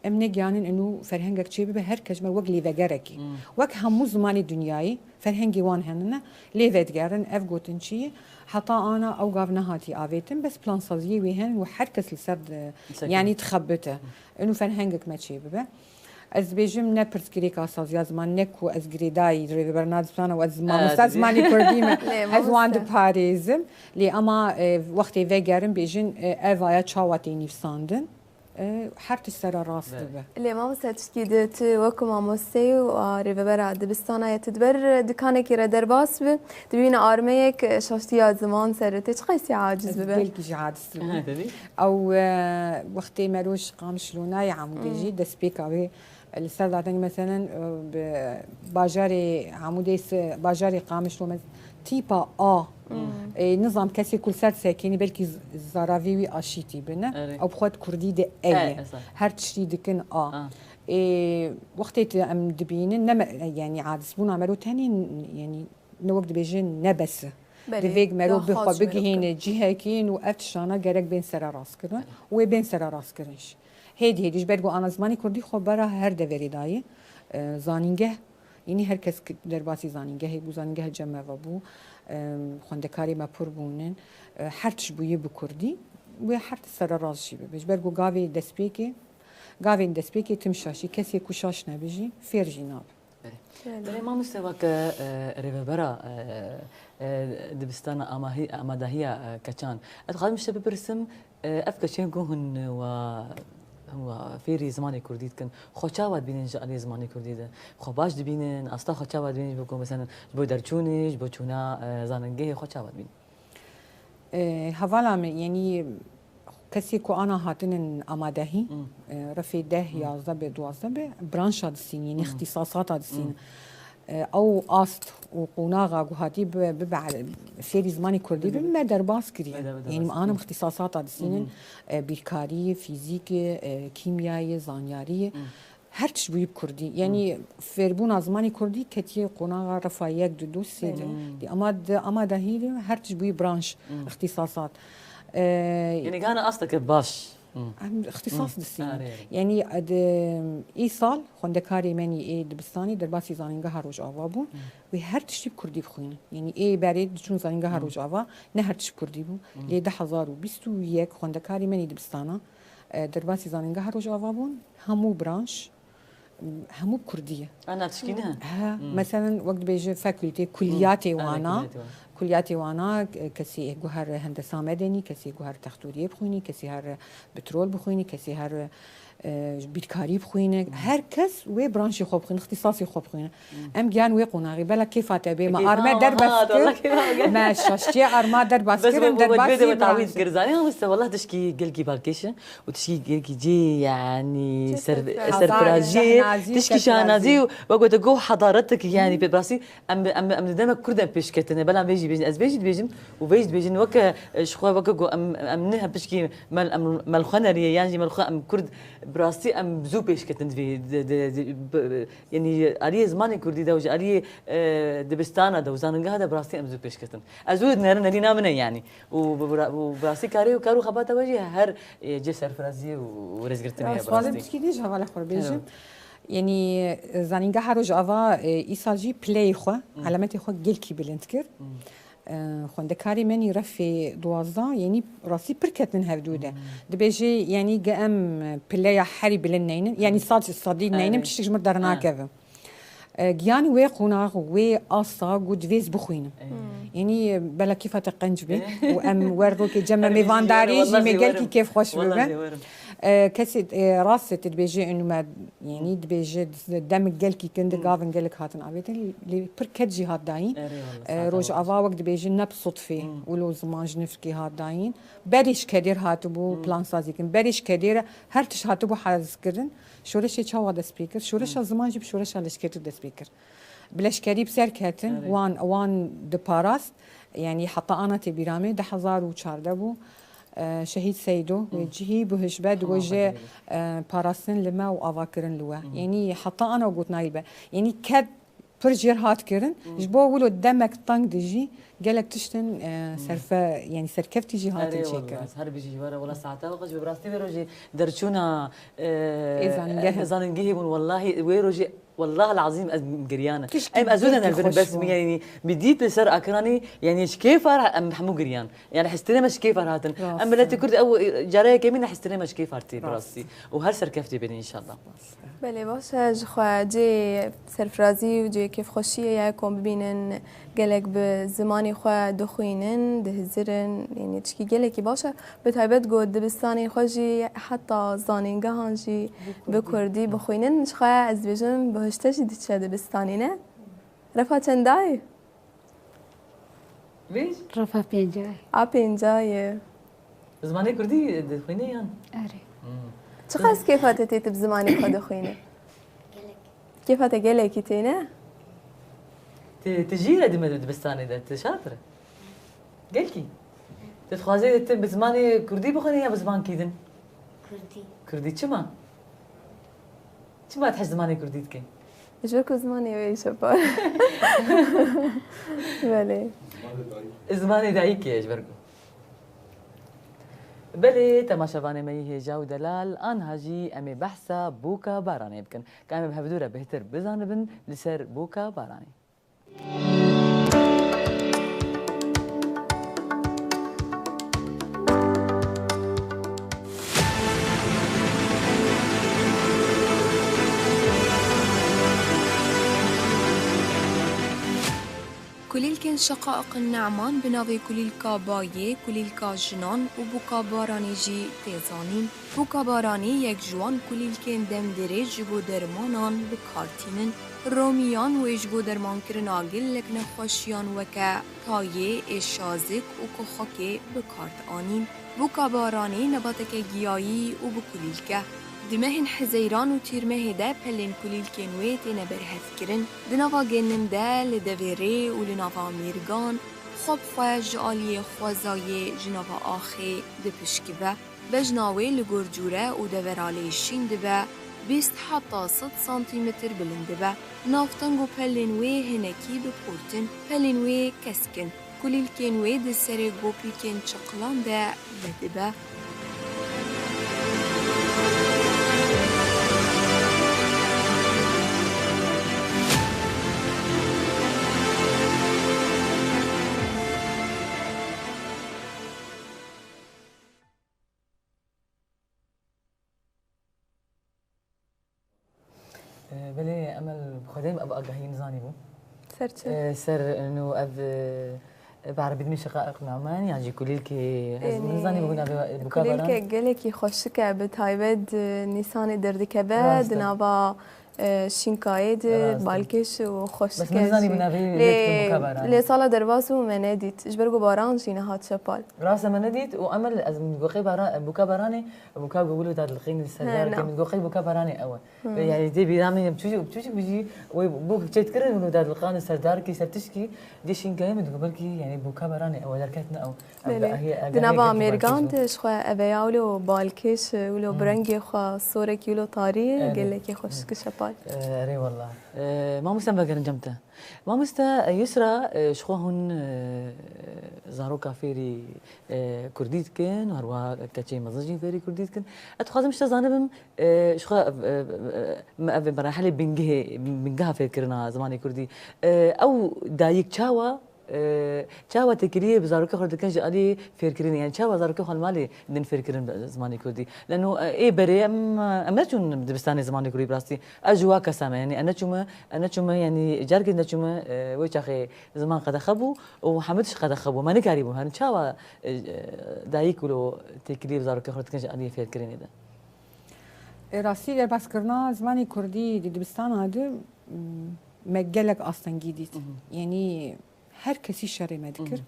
C: ام نگیانن انو فرهنگك چی به هر کجمه وق لیوگرکی وق همو زمانی دنیایی فرهنگی وان هننه لیوگرن اف گوتن چی حتی انا او قاف نهاتي آویتم بس پلان سازی ویهن و هر کس لسرد يعني تخبته انو فرهنگك ما چی به از بیجم نپرس گری که سازی زمان نکو از گری دای روی برنامه زمان و از زمان استاد زمانی کردیم از وان پاریزم لی اما وقتی وگرم بیجن اویا چاواتی نیفساندن حرت سر راست به
B: لی ما مستشکیدت وکم آموزی و ریوبر دبستانه تدبر دکانه کی را درباس به دبین آرمه یک شاشتی از زمان سرته چه قیسی عاجز به
C: بلکی عاجز او وقتی مروش قامش لونای عمودی جی دست بیکاوی السر دادنی مثلا باجاری عمودی باجاری قامش لون تیپا آ نظام کسی کل سر ساکنی بلکی زاراوی و آشیتی بنه او بخواد کردی ده ای هر چی دکن وقتی ام دبینن نم یعنی عادس بون عملو تانی یعنی نوقت بیجن نبس دویگ مرو بخواد بگهین جیه کین و افتشانا گرگ بین سر راست کردن و بین سر راست کردنش هیچ برگو آن زمانی کردی خب برای هر دوری دایی زانینگه یعنی هر کس در باسی زانینگه بو زانینگه جمع و بو خوندکاری ما پر بونن هرچ بویه بکردی و هر سر رازشی بهش برگو گاوی دسپیکی تمشاشی کسی کوشاش نبیجی فرجی ناب
A: بله ما مستوى ك ريفبرا دبستان امادهيا كچان اتقال مش ببرسم افكشين جوهن و هو فيري زماني كرديد كان خوشاوات بينن جالي زماني كرديد خوباش دبينن استا خوشاوات بينن بكو مثلا بو درچونيش بو چونا زاننگه خوشاوات بين
C: حوالا يعني کسی کو آنا هاتن آمادهی رفی 10 11 به 12 به برانشات سین یعنی اختصاصات سین او آست و قناغا گوهاتی به فیری زمانی کردی به ما درباس کری یعنی آنا اختصاصات سین بیرکاری فیزیک کیمیایی زانیاری هر چی بوی کردی یعنی فربون زمانی کردی کتی قناغا رفا 1 2 3 دی آمادهی هر چی بوی برانش اختصاصات
A: يعني كان قصدك باش
C: اختصاص دستين يعني اي سال خوندكاري مني اي دبستاني درباسي زانينگا هروج آوا و هر تشتي كردي بخوين يعني اي بريد چون زانينگا هروج آوا نه هر تشتي كردي بو ل 2021 خوندكاري مني دبستانا درباسي زانينگا هروج آوا بون همو برانش همو كرديه
A: انا تشكينها
C: مثلا وقت بيجي فاكولتي كلياتي وانا كلياتي وانا كسي جوهر هندسه مدني كسي جوهر تختوريه بخويني كسي هر بترول بخويني كسي هر بیرکاری بخوینه هر کس و برانشی خوب بخوینه اختصاصی خوب بخوینه ام گیان و قناغی بلا کیف تبی ما ارما در بسكر ما شاشتي ارما در بسكر در
A: بس تعويض قرزاني بس والله تشكي قلقي بالكيشن وتشكي قلقي جي يعني سرفراجي تشكي شانازي وقعد جو حضارتك يعني براسي ام دمك كرد بيشكتنا بلا بيجي از بيجي وبيجي وك شخوا وك جو ام نها بشكي مال خنري يعني مال ام كرد براسي ام بزو بيشكتن في يعني اري زماني كردي دوج اري دبستانا دوزان هذا براسي ام بزو بيشكتن ازود نرنا نامنا يعني وبراسي كارو خباته وجه هر جي سرفرازي ورزقتني
C: براسي بشكي ديج حواله خور بيجي يعني زانينجا هروج افا ايساجي بلاي خو علامتي خو جلكي بلنتكر خوندكاري مني رفي دوازا يعني راسي بركتن هفدوده دبيجي يعني قام بلاي حري بلنين يعني صادين نين تشتيج مردرنا كذا جياني وي قناغ وي اصا قد فيز بخوينه يعني بلا كيف تقنجبي وام وردوك جمع ميفان داري جي ميقالكي كيف خوش ببا كسي راسي تدبيجي انه ما يعني دبيجي دم قالكي كند قافن قالك هاتن عبيتن اللي بركت جي هات داين روج افا وقت دبيجي نب صدفي ولو زمان جنفكي هات داين بريش كدير هاتبو بلان سازيكن بريش كدير هر تش هاتبو حاز كردن شورش چاوا د سپیکر شورش زمان جيب شورش لشكيت د سپیکر بلشكري بسر كاتن وان د باراست يعني حتى انا تبيرامي ده 1014 بو شهيد سيدو وجهي بهشبد وجه باراستن لما وافاكرن لوا يعني حتى انا وقلت نايبه يعني كد برجير هات كرن جبو ولو دمك طنق دجي قالك تشتن سرفه يعني سركفتي جي هات تشيكر
A: هر بيجي ورا ولا ساعتها وقش براستي ويروجي درچونا زاننجيبون والله ويروجي والله العظيم قريانه اي ازودنا بس يعني بديت بسر اكراني يعني شكيفر ام حمو قريان يعني حستري مش كيفر هاتن اما لا تكرد او جرايه كمين حستري مش كيفرتي براسي وهر سركفتي بني ان شاء الله
B: بله باشه جخوا جي سرفرازي وجي كيف خوشيه ياكم ببينن قالك بزماني خوا دخوينن دهزرن يعني تشكي قالك باشه بتايبت قد دبستاني خوجي حتى زانينجا هانجي بكردي بخوينن شخوا از بيجم بهشتش ديتشا دبستاني نه رفا چنداي
A: ليش
D: رفا بينجاي
B: بينجاي
A: زماني كردي دخوينه يعني
D: اري
B: چقدر كيفات تيت بزماني خوا دخوينه كيفات قالك تينا
A: تجي لدي مدرد بستاني ده تشاطره قالكي تتخوازي بزماني كردي بخوني يا بزمان كيدن كردي چما تحس زماني كردي تكين
B: اجبركو زماني وي شباب بله
A: زماني دايكي اجبركو بله تماشاوانه مي هجا و دلال آن هاجي امي بحثا بوكا باراني بكن كامي بهفدوره بهتر بزانبن لسر بوكا باراني
F: كليلكن شقائق النعمان بناوي كليلكا بايه كليلكا جنان وبوكا باراني جي تيزانين بوكا باراني يك جوان كليلكن دم دريج بو درمانان بكارتينن روميان ويج بو درمان كرنا قلك نخوشيان وكا تايه اشازك وكخوكي بكارت آنين بوكا باراني نباتك گيايي وبكليلكا دمهن حزيران و تيرمه ده پلن كليل كنوه تينا برهف کرن دناوا گنن ده لدويره و لناوا ميرگان خوب خواه جعالي خوازاي جناوا آخي ده پشكبه بجناوه لگرجوره و دورالي شين دبه 20 حتى 6 سانتيمتر بلندبه نافتنگو پلنوه هنكي بپورتن پلنوه كسكن كليل كنوه ده سر گوپي كن چقلان ده بدبه
A: بلي امل بخدم ابقى جاهين زاني بو
B: سر
A: سر انه بعربي دمي شقائق نعمان يعني جي كليلكي نزاني بقولنا بكابران
B: كليلكي قالكي خوشكه بتايبد نيسان دردكبد نابا شینکاید بالکش و خوشکش
A: بس نزانی بنابي بكابران
B: لي صاله درباسو مناديت اجبرقو باران جينا هات شبال
A: راسه مناديت وامل من بوقي باران بكابراني بكاب بيقولوا تاع القين السجار كم بوقي بكابراني اول يعني دي بيرامي بتشوفي بيجي وبوك تذكر انه تاع القان السجار كي سرتشكي دي شينكاي من قبلكي يعني بكابراني او دركتنا او
B: هي دنابا امريكان شخو ابياولو بالكش ولو برنجي خو صورك ولو طاري قال لك خوشك شبال
A: ري والله ما مستنبه جمته ما مستا يسرى شخوهن زارو كافيري كرديت كن وهروا كاتشي مزجين فيري كرديت كن اتخاذ مش تزانبم شخو مراحل بنجها فكرنا زماني كردي او دايك تشاوا چاوا تكريه بزاروكي خرد كان جالي فيركرين يعني چاوا زاروكي خال مالي دين فيركرين زماني كردي لانه اي بري اما چون دبستاني زماني كردي براستي اجوا كسامه يعني انا چوما يعني جاركي انا چوما ويچاخي زمان قد خبو ومحمدش قد خبو ما نكاريبو هن چاوا دايك ولو تكريه بزاروكي خرد كان جالي فيركرين ده
C: راستی در بس کرنا زمانی کردی دبستان هذا مجلك اصلا جديد يعني هر كسي شري ما ذكر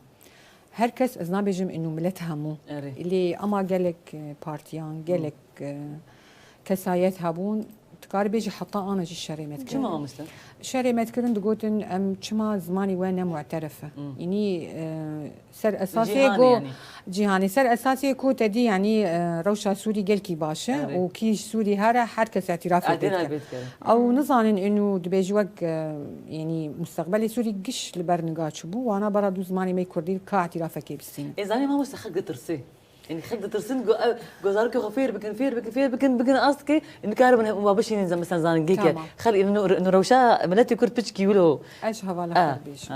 C: هر كس از نابجم انه ملت همو اللي اما قالك بارتيان قالك كسايات هابون تقارب بيجي حتى انا جي شري ما ذكر
A: شما مثلا
C: شري ما ذكر دقوتن ام شما زماني وانا معترفه يعني سر اساسي كو جيهاني سر اساسي كو تدي يعني روشا سوري قالكي باشا وكي سوري هرا حركه اعترافي او نظن انه دبيجي وق يعني مستقبلي سوري قش لبرنقات بو وانا برا زماني ما كردي كاعترافك بالسين
A: اذا ما مستحق ترسي يعني خد ترسين جوزارك خفير بكن أصلك إن كارب ما بشين زي مثلا زان جيكا خلي إنه روشة ملتي كرت بتشكي ولو
C: إيش هذا بيش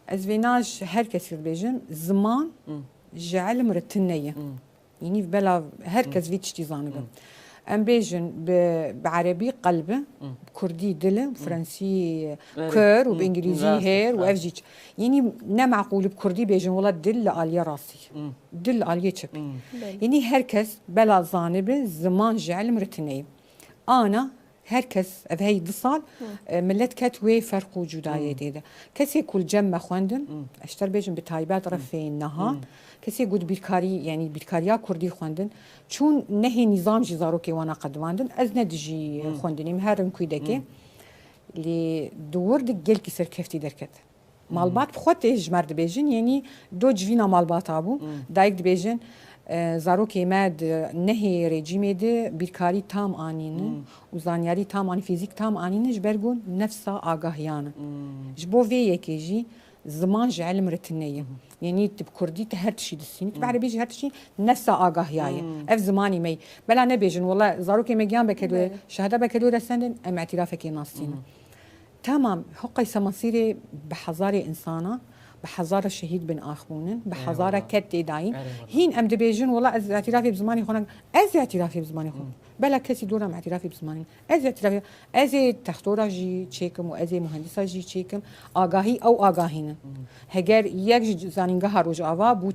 C: أزفيناج هر كسر بيجن زمان جعل مرتنية يعني في بلا هر كس فيتش تزانبه ام بيجن بعربي قلبه بكردي دله بفرنسي كور وبانجليزي هير وافجيج يعني نا معقول بكردي بيجن والله دل على راسي دل على شبي يعني هركس بلا زانبه زمان جعل مرتنيه انا هركس بهي الصال ملت كتوي فرق وجودايه ديده كسي كل جمع خوندن اشتر بيجن بتايبات رفين نهار كسي قد بيركاري يعني بيركاريا كردي خوندن چون نهي نظام جي زاروكي وانا قدواندن از ندجي خوندني مهرن كويدكي لي دور دقل كسر كفتي دركت مالبات بخوتي جمرد بيجن يعني دو جفينا مالبات ابو دايك بيجن زاروكي ماد نهي ريجيمي دي بيركاري تام انين وزانياري تام اني فيزيك تام انين جبرغون نفسها اغاهيانا جبو في يكيجي زمان جعل مرتنيه يعني بكردي تهرتشي دسيني بعربي جي هرتشي نفسها اغاهياي اف زماني مي بلا نبيجن والله زاروكي مجان بكدو شهاده بكدو رسندن ام اعترافك ناصينا تمام حقي سمصيري بحضاره انسانه بحضاره الشهيد بن اخبونن بحضاره كت داين هين ام دبيجن والله از اعترافي بزماني خونك از اعترافي بزماني خون بلا كسي دورم اعترافي بزماني از اعترافي از تختورا جي تشيكم واز مهندسا جي تشيكم آگاهی او آگاهینه هگر یک زانینگه هروج آوا بو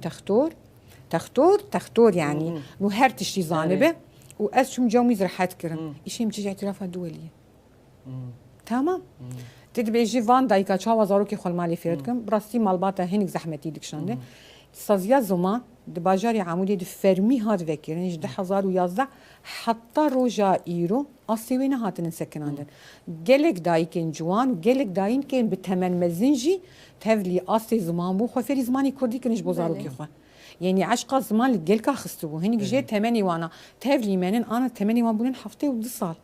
C: تختور يعني نو هر تشتي زانبه و از شم جومي زرحات كرم ايشي مجي اعترافات دوليه تمام تدبيجي فان دايكا تشاوا زاروكي خول مالي فيردكم براستي مالباتا هينك زحمتي دكشانده سازيا زمان دباجاري عمودي دفرمي هاد فكرين 2011 حتى روجا ايرو اسيوين هاتن سكناندن جلك دايكن جوان وجلك داين كان بتمن مزنجي تفلي اسي زمان بو خفري زماني كردي كنش بوزاروكي خو يعني عشقا زمان الجلكا خستو هنيك جي 8 وانا تفلي منن انا 8 وان بولن هفته ودصال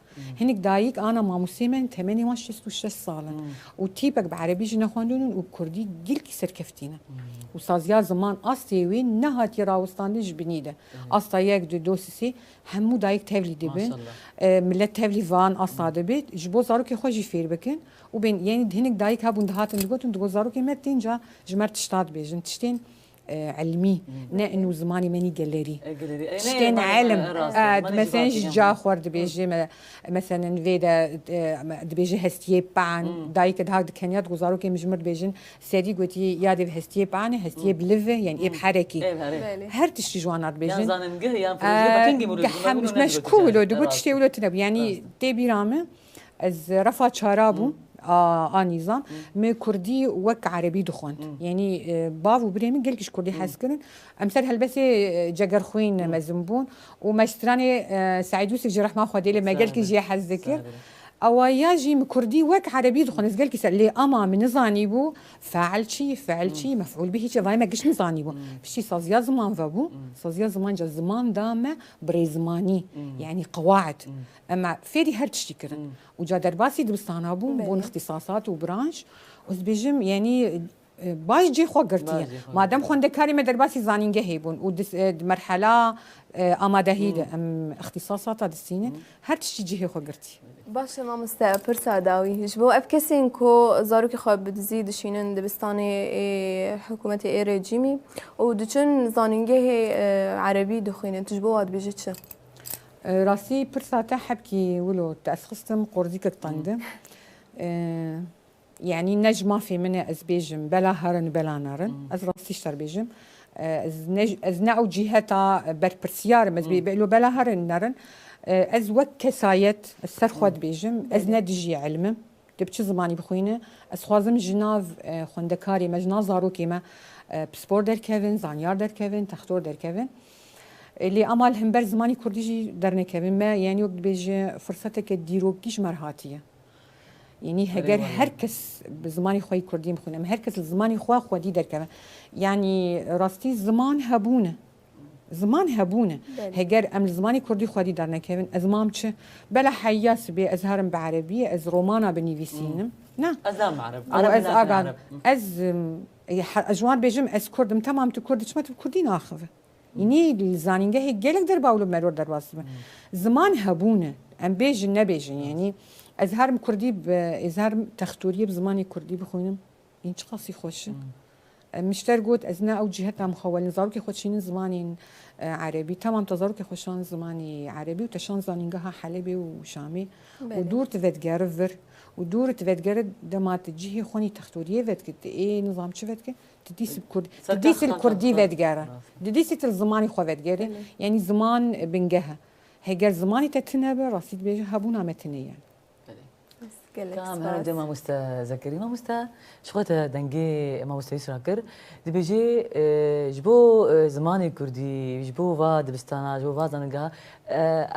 C: هنيك دايك انا ماموسي من 8 وان 6 سالا وتيبك بعربي جنا خوندون وبكردي جلكي سركفتينا وسازيا زمان اسيوي نهات يراوستاندج بنيده استا يك دو سي همو دايك تفلي دبن ملت تفلي فان استا دبت جبو زاروكي خوجي فير بكن وبين يعني هنيك دايك هابون دهاتن دغوتن دغو زاروكي متينجا جمرت شتاد بيجن تشتين علمی نه انو زمانی منی گلری شتین علم مثلا جا خورد بیجه مثلا ویدا دبیجه هستیه پان دایی که ده کنیات گزارو که مجمر بیجن سری گویی یاد هستیه پان هستیه بلوه یعنی اب حرکی هر تشتی جوانات بیجن همش مشکول و دو تشتی ولت نب یعنی دی بیرامه از رفع شرابو نظام ما كردي وك عربي دخون يعني بافو بريمي قال كش كردي حسكرن امثال هالبس جگر خوين مزنبون ومشتراني سعيد يوسف جرح ما خدي لما قال كي جي حذكر او ياجي كردي وك عربي دخون قال كي لي اما من نزاني بو فعل شي مفعول به شي ما قش نزاني بو شي صازيا زمان فبو صازيا زمان جا زمان دامه بريزماني يعني قواعد اما فيري هر تشتكرن وجا درباسي دبستانا بون اختصاصات وبرانش وزبيجم يعني باش جي خو قرتيه مادام خوندكاري ما درباسي زانينجه هيبون ودس مرحله اماده هيد ام اختصاصات السنين هر تشي جي خو قرتي
B: باشه ما مستقبر ساداوي جبو افكسين كو زارو كي خاب بتزيد شينن دبستاني حكومه اي ريجيمي ودچن زانينجه عربي دخينن تجبو واد بيجيتش
C: راسي برساتا حبكي ولو تأسخستم قردي كتطندم يعني نجمة في مني أزبيجم بلا هرن بلا نارن أز راسي اشتر بيجم أز نعو جهتا برسيار مزبي بقلو بلا هرن نارن أز وك كسايت السرخوات بيجم أز ندجي علمم دبتش زماني بخوينه أز خوازم جناف خوندكاري مجنا زارو كيما بسبور در كيفن زانيار در كيفن تختور در كيفن اللي امال هم بر زماني كرديجي درنا كمان ما يعني وقت بيجي فرصتك الديروكيش مرهاتيه يعني هجر هركس بزماني خوي كردي مخونم هركس الزماني خوا دي در كمان يعني راستي زمان هبونه هجر ام الزماني كردي خودي درنا كمان ازمام چه بلا حياس بي ازهرم بعربيه از رومانا بنيفيسينم نا
A: ازام عرب
C: از اجوان بيجم از كردم تمام تو كردي چما تو كردي ناخذ يعني الزانينجه هي جالك در باولو مرور در واسمه زمان هبونه ام بيجن نبيجن يعني ازهر كردي ازهر تختوريه بزماني كردي بخوينم يعني قاسي خوش مشتر قلت ازنا او جهتنا مخول نزارو كي خوشين زماني عربي تمام تزارو كي خوشان زماني عربي وتشان زانينجها حلبي وشامي ودور تذكر ودور تذكر دما تجيه خوني تختوريه فتك ايه نظام شفتك تديس الكردي تديس الكردي فتجاره تديس الزماني خو فتجاره يعني زمان بنجها هيجر زماني تتنبه رصيد بيجي هبونا متنيه يعني
A: كام هرجة ما مستذكرين ما مست شغلة دنجي ما مستيسر كر دبيجي جبو زماني كردي جبو واد بستانا جبو واد زنجها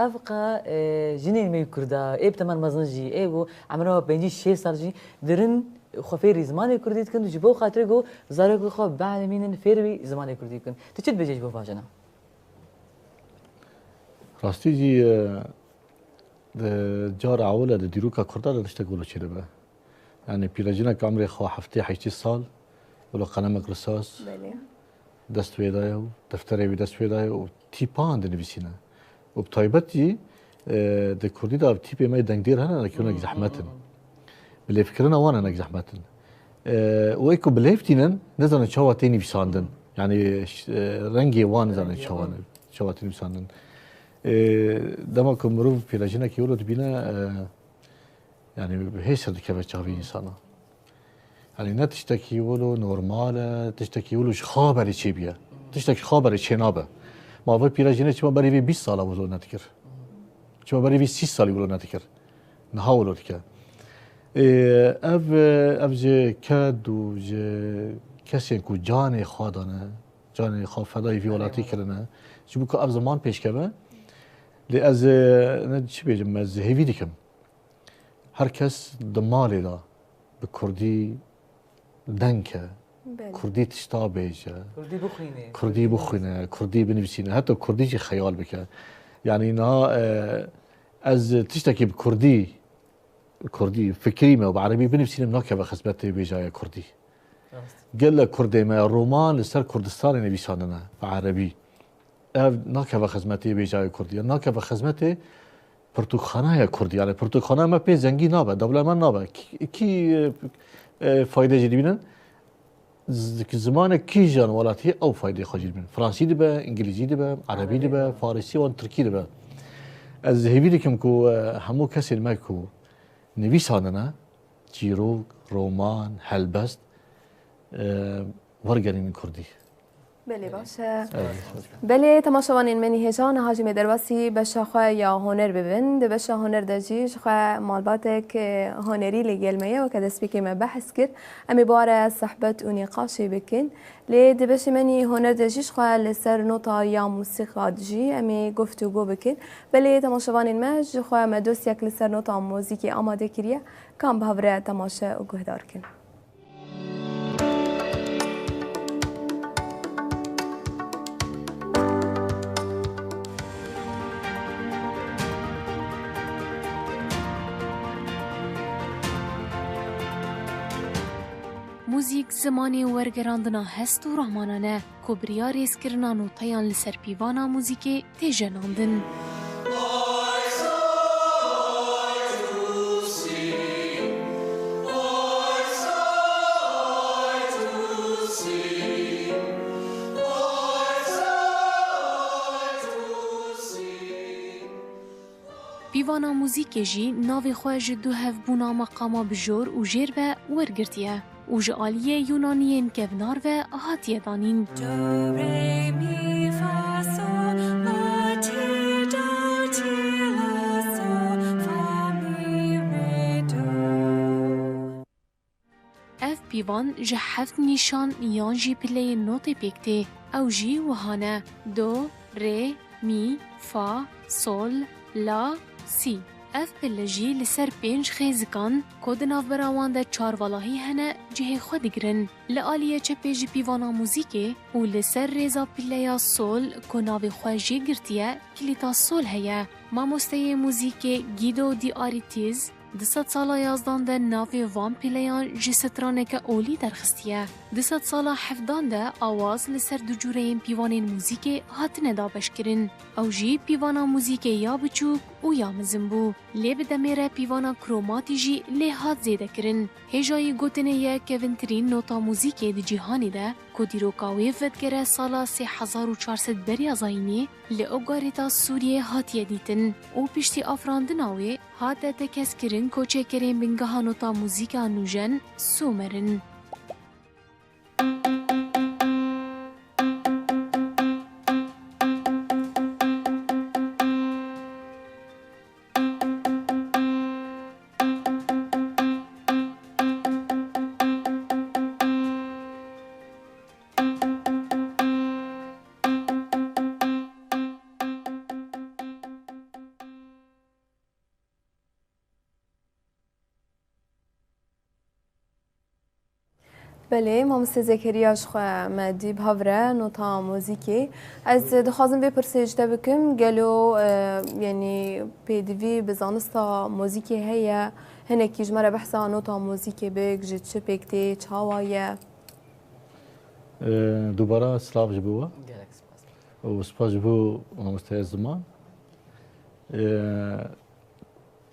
A: أبقى جنين مي كردا إيه بتمن مزنجي إيه بو عمره بيجي شيء صار جي درن خفيري زماني كردي تكن جبو خاطر جو زارك خو بعلمين فيري زماني كردي تكن تشد بيجي جبو فاجنا
E: راستي جي جار عوله ديروكا كردار نشتغلوا شي ربا يعني بيلاجينا كامري خو حفتي حيتي صال ولا قلم رصاص دست ويدايو دفتر دست ويدايو تيبان دنفسينا وبطيبتي د كردي دا تيبي ما دنگدير هنا كيونا زحمتن بلي فكرنا وانا نك زحمتن ويكو بليفتينن نزل تشوا تاني بيساندن يعني رنگي وان زن تشوا تاني بيساندن دما كمرو بيلاجينا كيولو تبينا يعني هيسر كيف تشافي انسانا يعني نه تشتكي ولو نورمال تشتكي ولو خبري چي بيا تشتكي خبري چنابه ما و بيلاجينا چما بري 20 سال ولو نتكر چما بري 30 سال ولو نتكر نهاولو تك اف ج كاد و ج کسی کو جان خادانه جان خا فدای ویولاتي کرنه چبو که اف زمان پیش کبه لی از نه چی بگم از هیوی دیکم هر کس دمالی دا به کردی دنکه کردی تشتا بیجه کردی بخوینه کردی بنویسینه حتی کردی چی خیال بکه یعنی نه از تشتکی به کردی فکری ما و عربی بنویسینم ناکه به خدمت بیجای کردی قال كردي ما رومان لسر كردستان نبيساننا عربي ناكا بخدمتي بجاي كردي ناكا بخدمتي برتقانه كردي يعني برتقانه ما بي زنگي نابه دبل ما نابه كي فايده جدي بينن زمان کی جان ولاتی او فایده خواجید من فرانسی دی به انگلیسی دی به عربی دی به فارسی و ترکی دی به از هیوی کم کو همو کسی ما کو نویسانه چیروک رمان هلبست ورگرین کردی
B: بله باشه بله تماشاوانین منی هجان هاجی مدرواسی بشه یا هنر ببین ده بشه هنر دجیش خواه مالباته که هنری لگلمه و که دست بکی ما بحث کرد امی باره صحبت و نقاشی بکن لی ده بشه منی هنر دجیش خواه لسر نوتا یا موسیقی دجی امی گفتگو بکن بله تماشاوانین مج خواه مدوس یک لسر نوتا موزیکی آماده کریه کام بهوره تماشا و گهدار کن
H: موزیک زمانی ورگراندنا هست و رحمانانه که بریا ریز کرنا نوتایان لسر پیوانا موزیک تیجناندن. پیوانا موزیک جی ناوی خواه دو هف بونا مقاما بجور و جیر به ورگرتیه و جعالیه یونانیین کونار و هاتیه دانین. اف پیوان جه هفت نیشان یان جی پلی نوت پیکته او جی وهانه دو، ری، می، فا، سول، لا، سی. اف پلجی لسر پنج خیزکان کود ناف براوان ده چار والاهی هنه جه خود گرن لآلیه چه پیجی پیوانا موزیکه و لسر ریزا پلیا سول که ناوی خواهجی گرتیه کلیتا سول هیا ماموسته موزیک گیدو دی آریتیز 200 سالا یازدان ده ناوی وان پیلیان جی سترانه که اولی درخستیه 200 سالا حفدان ده آواز لسر دو جوره پیوانین موزیک هاتنه دابش کرن او جی پیوانا موزیک یا بچوک و یا مزنبو لی بدمیره پیوانا کروماتی جی لی هات زیده کرن هجایی گوتنه یه کونترین نوتا موزیک دی جیهانی ده که دیروکاوی ودگره سالا 3400 بریا زاینی لی اوگاریتا سوریه هاتیه دیتن و پشتی افراندناوی هات ده تکس کرن کوچه کرن بنگاه نوتا موزیک نوجن سومرن
B: بله مامست زکریاش خواه مدی بهوره نوتا موزیکی از دخوازم بپرسیج ده بکم گلو یعنی پیدوی بزانستا موزیکی هیا هنکی جمره بحثا نوتا موزیکی بگ جد چه پکتی چاوایه
E: دوباره سلاف جبوه و سپاس جبو مامست زمان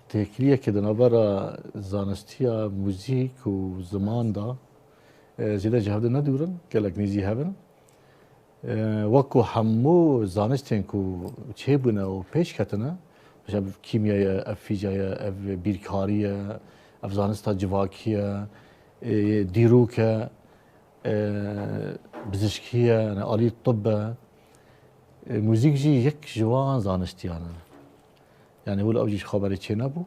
E: تکلیه که دنباره زانستیا موزیک و زمان دا زیاده جهاد ندارن که لکنیزی هستن وقتی همو زانستن که چه بونه و پیش کتنه مثلا کیمیای فیزیای بیرکاریه زانستا جواکیه دیروکه بزشکیه آلی طب موزیک جی یک جوان زانستیانه یعنی ول اوجیش خبری چه نبود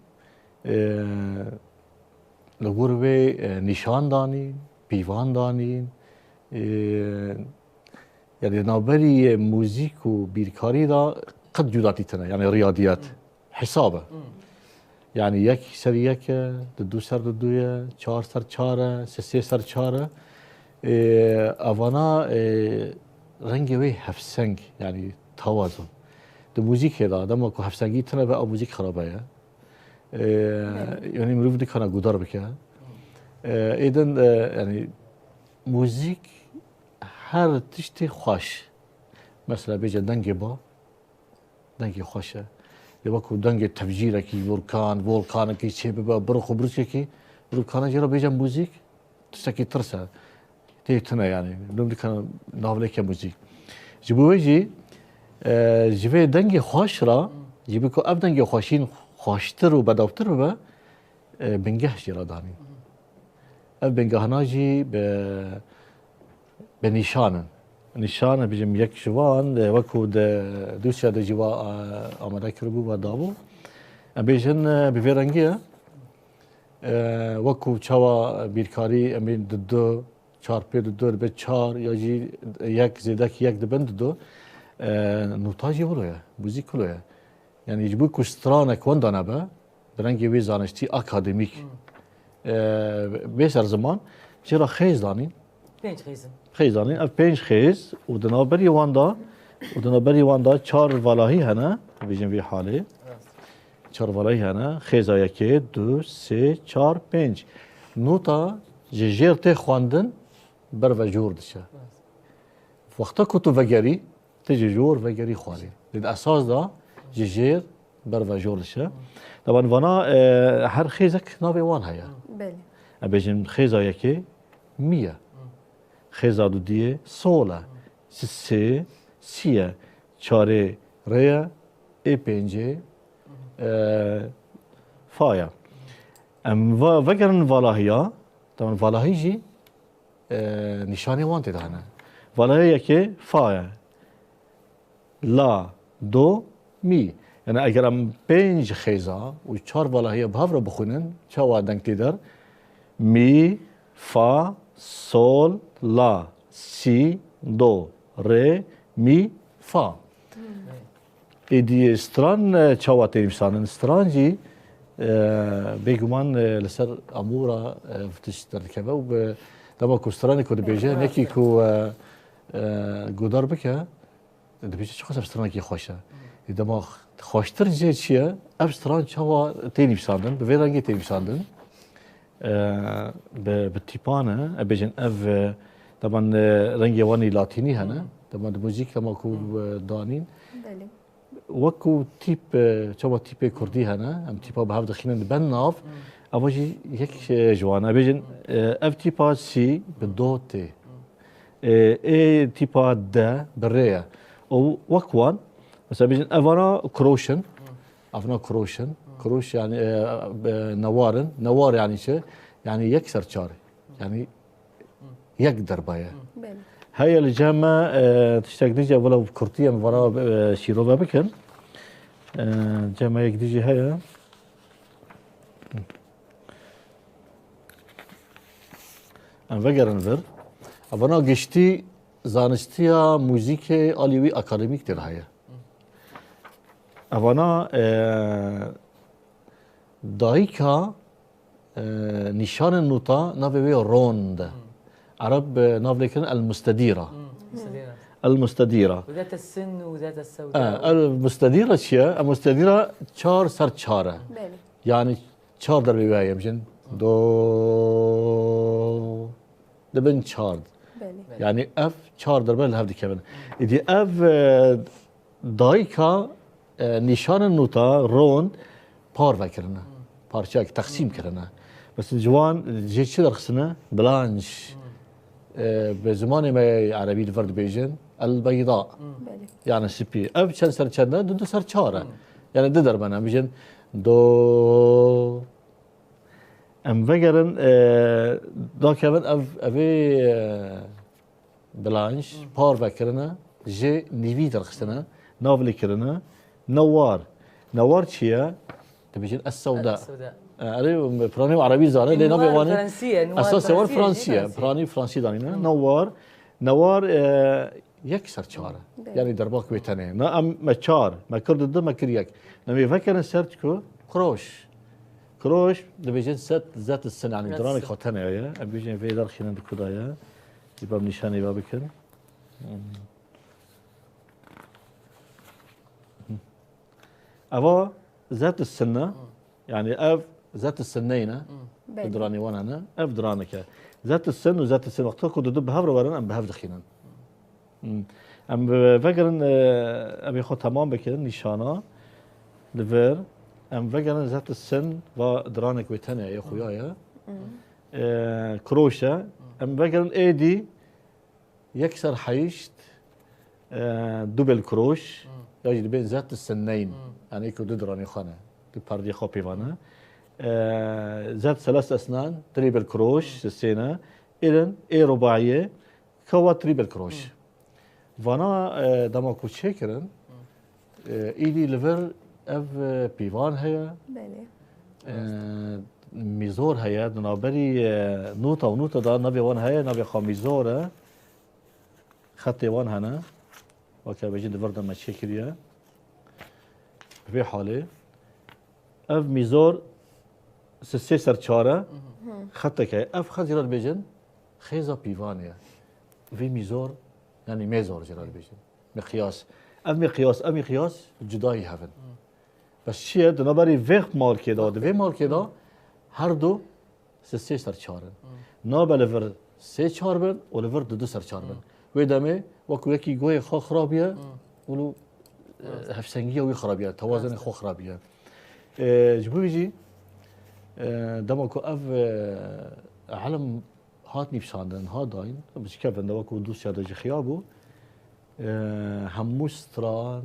E: لگوروی نشان دانی پیوان دانین یعنی نابری موزیک و بیرکاری دا قد جداتی تنه یعنی ریاضیات حسابه یعنی یک سر یک دو سر دویه چهار سر چهاره سه سر چهاره اوانا رنگ وی هفسنگ یعنی توازن دو موزیک دا دما کو هفسنگی تنه به موزیک خرابه یعنی مروف دیکنه گودار بکه ایدن یعنی موزیک هر تشتی خوش مثلا بیجا دنگ با دنگ خوشه لبا کو دنگ تفجیره کی ولکان کی چه ببا برخو برچه کی ولکان جرا بیجا موزیک تشتکی ترسه تيتنا يعني نمدي كان نافلك موزيك جبويجي جبه دنگی خوش را جبه که اب دنگی خوشین خوشتر و بداوتر به بنگه جرا دانی اب بنگه ناجی به نشانه بجم یک جوان وکو دوسیا د جوا آماده کربو و داو بیشن به رنگیه وکو چوا بیرکاری امین دو چهار پی دو به چهار یا جی یک زیده که یک دبند دو نوتاجی ولویه موزیک ولویه یعنی جبو کسترانه کندانه به برنگی وی زانشتی اکادمیک بیشتر زمان چرا خیز دانین؟ خیز دانین اف 5 خیز و دنابری واندا 4 والاهی هنه بیشتر وی حاله 4 والاهی هنه خیزا 1 2 3 4 5 نوتا جیر ته خواندن بر وجور دشه وقتا کتو وگری تجي جور وگری خوالي للاساس دا جير بر وجور دشه طبعا وانا هر خیزک ناوی وان هيا
B: بله
E: ابيجن خیزا یکی 100 خیزا دو دیه سولا سه سیه چاره ریا ای پنجه فایا ام وگرن والاهیا طبعا والاهی جی نشانه وان تدانه والاهی یکی فایا لا دو می یعنی اگر ام 5 خیزا و 4 والاهی بهاور بخونن چه وادنگ تیدر می فا سول لا سی دو ر می فا ایدی استران چاواتی میسانن استران جی بیگمان لسر امورا فتش ترکبه و دما کوسترانی کود بیجه نکی کو گودار بکه دبیجه چه خاص استران کی خوشه دما خوشتر جه چیه استران چاوا تی میساندن به رنگی تی میساندن به تیپانه ابیجن اف طبعا رنگی وانی لاتینی هنه طبعا موزیک تما کو دانین
B: بله
E: وكو تيب شو تيب كردي هنا ام تيبا بهاف دخينا بن ناف اواجي يك جوانا بيجن اف تيبا سي بدوتي اي تيبا دا بريا او وكوان بس بيجن افانا كروشن افنا كروش يعني نوار يعني شيء يعني يكسر شاري يعني يقدر بايا
B: بله
E: هاي الجامعة تشتغل ولو كرتية من وراء شيروبا بكن جامعة يكديجي هاي ام وگر انور ابنا گشتی زانستیا موزیک آلیوی اکادمیک در هاي ابنا دایکا نشان النوتا ناوی روند عرب نافلكن المستديرة
A: وذات السن وذات السوداء
E: المستديرة شيء المستديرة 4 سر 4
B: بله
E: يعني 4 ضربة وياي مشان دو دبن 4
B: بله
E: يعني اف 4 ضربة لهذه كمان إذا اف دايكا نشان النوتا رون بار فكرنا بارشاك تقسيم كرنا بس الجوان جيت شو درخسنا بلانش بزمان ما عربي الفرد بيجن البيضاء
B: بله
E: يعني سبي اف چند سر چند دو سر 4 يعني دو ضربنا بيجن دو ام وگرن دا كمان افي بلانش بار فكرنا جي نيفي درخسنا نافلي كرنا نوار چيا تبيجن السوداء أنا براني عربي زانه لأنه بيواني أساس نوار فرنسية براني فرنسي دانينا نوار يكسر شاره يعني درباك بيتاني نا أم ما شار ما كرد الدم ما كريك نبي فكر سرتكو كروش دبيجن ذات السنة يعني دراني خاتنا يا أبيجن في دار خينا دكودايا يبقى نشاني يبقى بكن أبا ذات السنة يعني أف ذات السنين دراني وانا انا اف درانك ذات السن وذات السن وقتها كنت دب هفر ورن ام بهف دخينا ام فكرن ابي خو تمام بكن نشانه لفير ام فكرن ذات السن ودرانك وتنا يا خويا كروشه ام فكرن ايدي يكسر حيشت دوبل كروش يجي بين ذات السنين يعني يكون ددراني خانة باردي خو بيفانا ذات 3 أسنان تريبل كروش السنة إذن إيه رباعية كوا تريبل كروش فانا دما كو شكرن إيدي لفر اف بيفان هيا ميزور هيا دنابري نوتا ونوتا دا نبي وان هيا نبي خا ميزورة خطي وان هنا وكا بيجي دفردا ما شكريا في حالي اف ميزور سسي سرچارة خطك هيا اف خط جرال بيجن خيزا بيفانيا في ميزور يعني ميزور جرال بيجن مقياس ام مقياس جدایی هفن بس چیه دنبالی وقت مال کدا دوی مال کدا هر دو سه سر چارن نابل ور سه چار بن ولی ور دو سر چار بن و دمه وکو یکی گوی خو خرابیه ولو هفسنگیه وی خرابیه توازن خو خرابیه جبویجی دمکو اف علم هات نیفشاندن ها داین بس کفن دمکو دوست یاد خیابو هموستران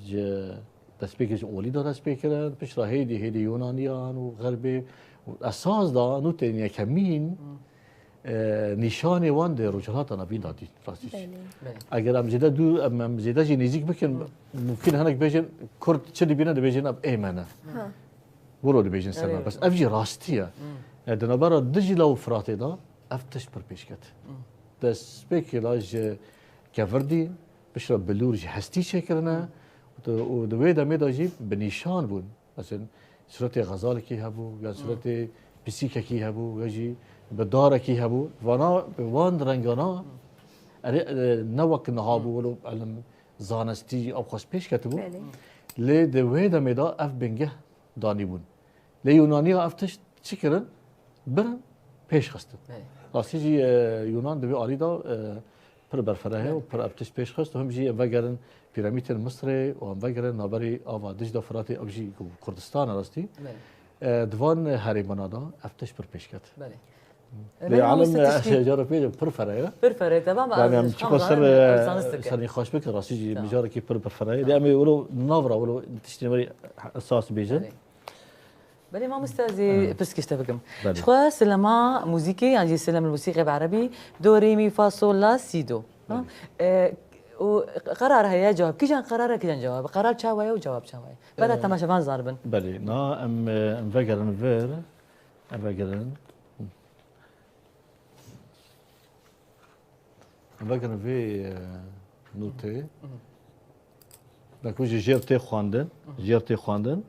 E: ج دسپیکش اولی دا دسپیکرن پیش را هیدی یونانیان و غربی اساس دا نوتینیا کمین نشانه وان در رجالات نبی دادی راستیش اگر ام زیده جی نزیک بکن ممکن هنگ بیشن کرد چلی بینه بیشن اب ایمانه برو بیشن سنا بس افجی راستیه دنبارا دجلا و فراتی دا افتش پر پیش کت دسپیکلاج كفردي بشرب بلورج هستي شكرنا ودويدا ميدا جيب بنيشان بون مثلا صورتي غزال كي هبو يا صورتي بسيكا كي هبو يجي بدارة كي هبو وانا وان رنگانا نوك نهابو ولو علم زانستي او خاص بيش كتبو لي دويدا ميدا اف بنگه داني بون لي يونانيا افتش شكرن برن بيش خستن راستي يونان دوي آليدا پر برفره و پر ابتش پیش خست و هم جی وگرن پیرامیدن مصر و هم وگرن نابری آوا دجدا فراتی ابجی کردستان راستی دوان هریمانا دا ابتش پر پیش کرد بله عالم شجار پیش پر فره
A: تمام
E: يعني هم تشوف سر خوش بك راسي جي مجار كي پر فره دي امي ولو نافرا ولو تشتري اساس بيجن
A: بلي ما مستازي بس كشتفكم شخوا سلما موسيقي يعني سلم الموسيقى بعربي دو ري مي فا صول لا سي دو وقرار هي جواب كي جان قرار كي جان جواب قرار شاوية وجواب شاوية بلا تماشا فان زاربن
E: بلي نا ام فقرن فير ام فقرن في نوتي بكوجي جيرتي خواندن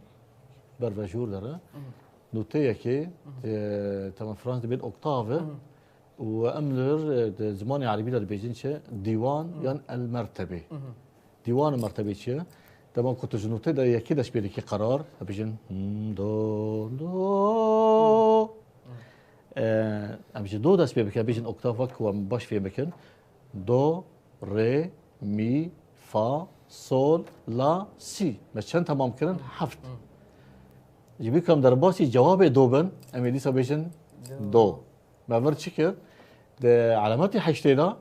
E: برفجور داره نوتيه كي تمام فرنسا بين اوكتافه واملر زماني عربي دار بيجينشه ديوان يعني المرتبه ديوان المرتبه شي تمام كنت نوتيه ده يكيد اش بيدي قرار بيجن دو دو امشي دو داس بيجن اوكتافك وباش في مكان دو ري مي فا صول لا سي مشان تمام كرن حفت يبيكم درباسي جواب دوبن اميدي سبيشن دو ما فرد شكر ده علاماتي حشتينا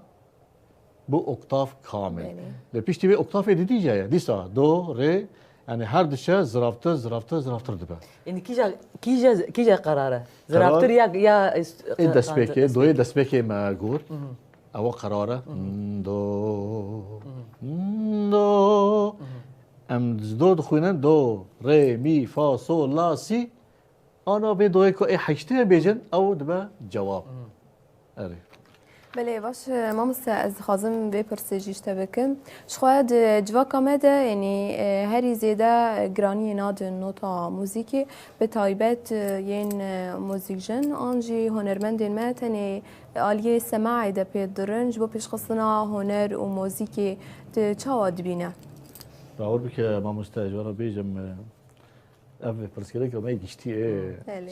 E: بو اوكتاف كامل ده بيش تبي اوكتاف دي جايه ديسا دو ري يعني هر دشة زرافتر دبا
A: يعني كي جا قراره زرافتر يا
E: دسبيكي دوي دسبيكي ما قول او قراره دو ام دو دخوينن دو ري مي فا صول لا سي انا بدويكو اي حاجتين بيجن او دبا جواب اري
B: بله باش ما از خازم بپرسیجیش تبکم شاید جوا کامده یعنی هری زیده گرانی ناد نوتا موزیکی به تایبت ین موزیکجن آنجی هنرمندین متنی آلیه سماعی ده پید درنج با پیشخصنا هنر و موزیکی چاواد بینه
E: راول بك ما مستاجر بيجم اف برسكليك ما يجتي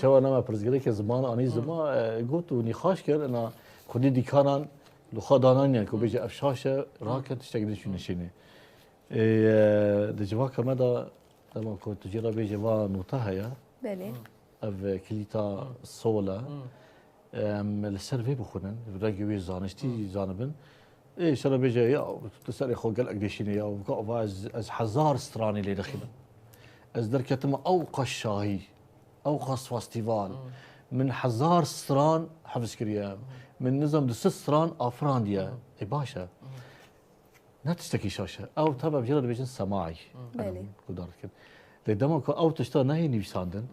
E: شو انا ما برسكليك زمان اني زمان قلت ونقاش كان انا خدي دي كانان لو خدانان يعني كو بيجي افشاشه راكن تشتغل شنو شنو دجوا كما لما كنت تجرب بيجي وا نوتها يا
B: بله
E: اف كليتا صولا السيرفي بخونن راجوي زانشتي زانبن ايه شرا بيجا يا تسالي خو قال اقديشيني يا وقوا از حزار ستراني اللي دخينا از دركتم اوقا الشاهي اوقا فاستيفال من حزار ستران حفظ كريا من نظام دست ستران افرانديا اي باشا لا تشتكي شاشه او تبع بجرد بيجن سماعي
B: بله
E: قدرت كده لدما او تشتغل نهي نيفساندن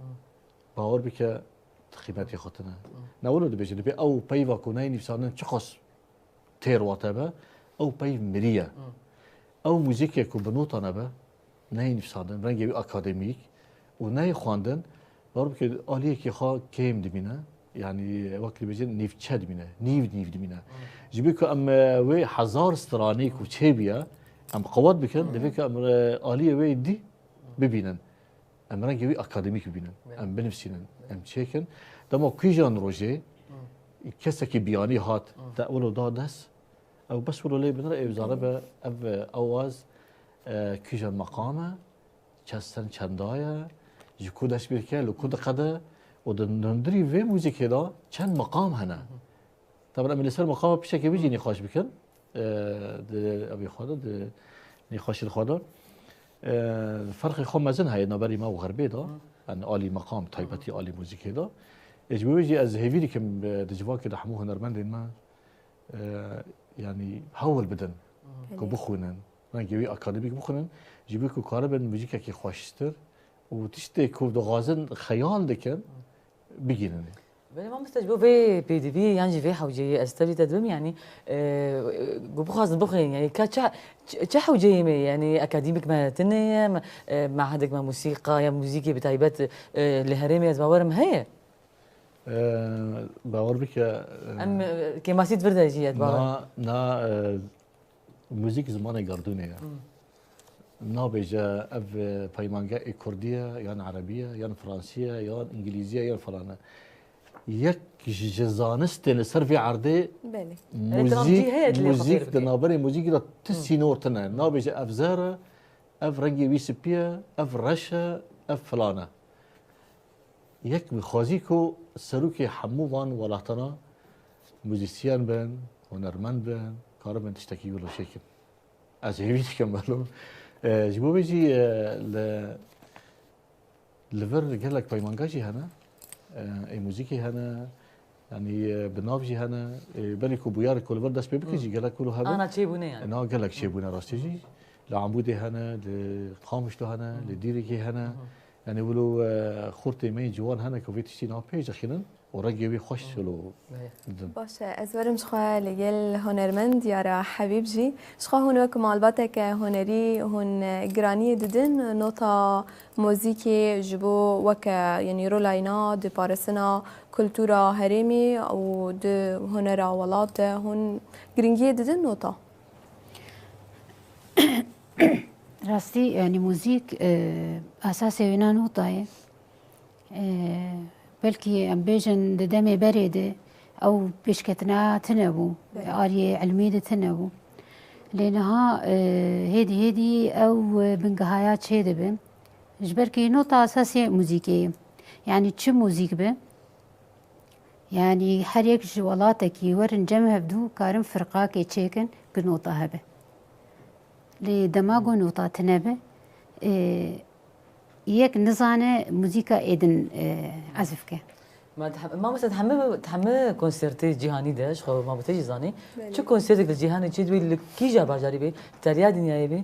E: باور بك قيمتي خطنا نقولوا ده بيجي او بايفا كوناي نيفساندن تشخص تير واتبا او بايف مريا او موزيكا كو بنوتا نبا نهي نيفساندن رنجي اكاديميك ونهي خواندن باور بك اليه كي خا كيم دبينا يعني وقت بيجي نيف تشاد دبينا نيف دبينا جيبيكو ام وي حزار سترانيك وتشيبيا ام قوات بكن دفيك ام اليه وي دي ببينن ام رنجي اكاديميك ببينن ام بنفسينن ام تشيكن دما كيجان روجي كسكي بياني هات تاولو دادس او بس ولو لي بنرا وزاره اف اواز كيجان مقامه چستن چندايا جكو داش بيركه لو كود قدا ودندري في موزيك دا چند مقام هنا طبعا من السر مقام بشكل بيجي نقاش بكن ابي خاطر نقاش الخاطر فرق خو مزن هاي نبري ما وغربي دا ان الي مقام تايبتي الي موزيك دا اجبوجي از هيفيلي كم دجوا كده حمو هنرمند ما يعني هول بدن كو بخونن رنجي اكاديميك بخونن جيبيكو كاربن موزيكا كي خوشتر وتشتي كو دغازن خيال دكن بيجينن
A: بله ما مستجبو في بي دي بي يعني في حوجي استبي تدوم يعني بخاز بخين يعني كا حوجي يعني اكاديميك ما تني معهدك ما موسيقى يا موسيقى بتايبات لهريمي از باورم هي
E: باور بك
A: ام كما سيت فردا جيات باور
E: نا موزيك زمانه قردونه نا بيجا اف بايمانجا كرديه يعني عربيه يعني فرنسيه يعني انجليزيه يعني فلانه يك جزانست لسرفي عرضي
B: بله
E: موزيك دنابري موزيك تسي نورتنا نا بيجا اف زاره اف رنجي ويسبيا اف رشا اف فلانه يك بخوازيكو سروكي حموان ولاتنا موزيسيان بن هنرمند بن كاربن تشتكي ولا شيء از هيفيت كمالو جيبو بيجي لفر قال لك بايمانجاجي هنا اي موزيكي هنا يعني بنافجي هنا بالكو بويار كل ورد داس بيبكي قال لك كله هذا
A: انا تشيبونه يعني
E: انا قال لك شيبونه راستيجي لعمودي هنا لخامشتو هنا لديريكي هنا يعني ولو خورتي مي جوان هنا كوفيت شتينا بيج اخيرا ورجعي خوش ولو
B: باشه از ورم شخوا لگل هنرمند یارا حبیب جی شخوا هنو که معلوماته که هنری هن گرانی ددن نوتا موزیکی جبو وک یعنی رولاینا د پارسنا کلتورا هریمی او د هنرا ولات هن گرینگی ددن نوتا
D: راستی يعني موزيك أساسي وينا نوطاي بلكي أم بيجن دمي بريدة أو بيشكتنا تنبو آرية علمية تنبو لأنها هيدي أو بنقهايات شيدة بن جبركي نوطة أساسية موزيكية يعني تشم موزيك بن يعني حريك جوالاتك ورن جمع بدو كارم فرقاكي تشيكن كنوطة هبه لدماغو نوطة تنبه يك نزانة موسيقى إيدن عزفك
A: ما مثلا تحمل كونسرتي جهاني داش خو ما بتجي زاني شو كونسرتك الجهاني تشي دوي كي جا باجاري بي تاليا دنيا بي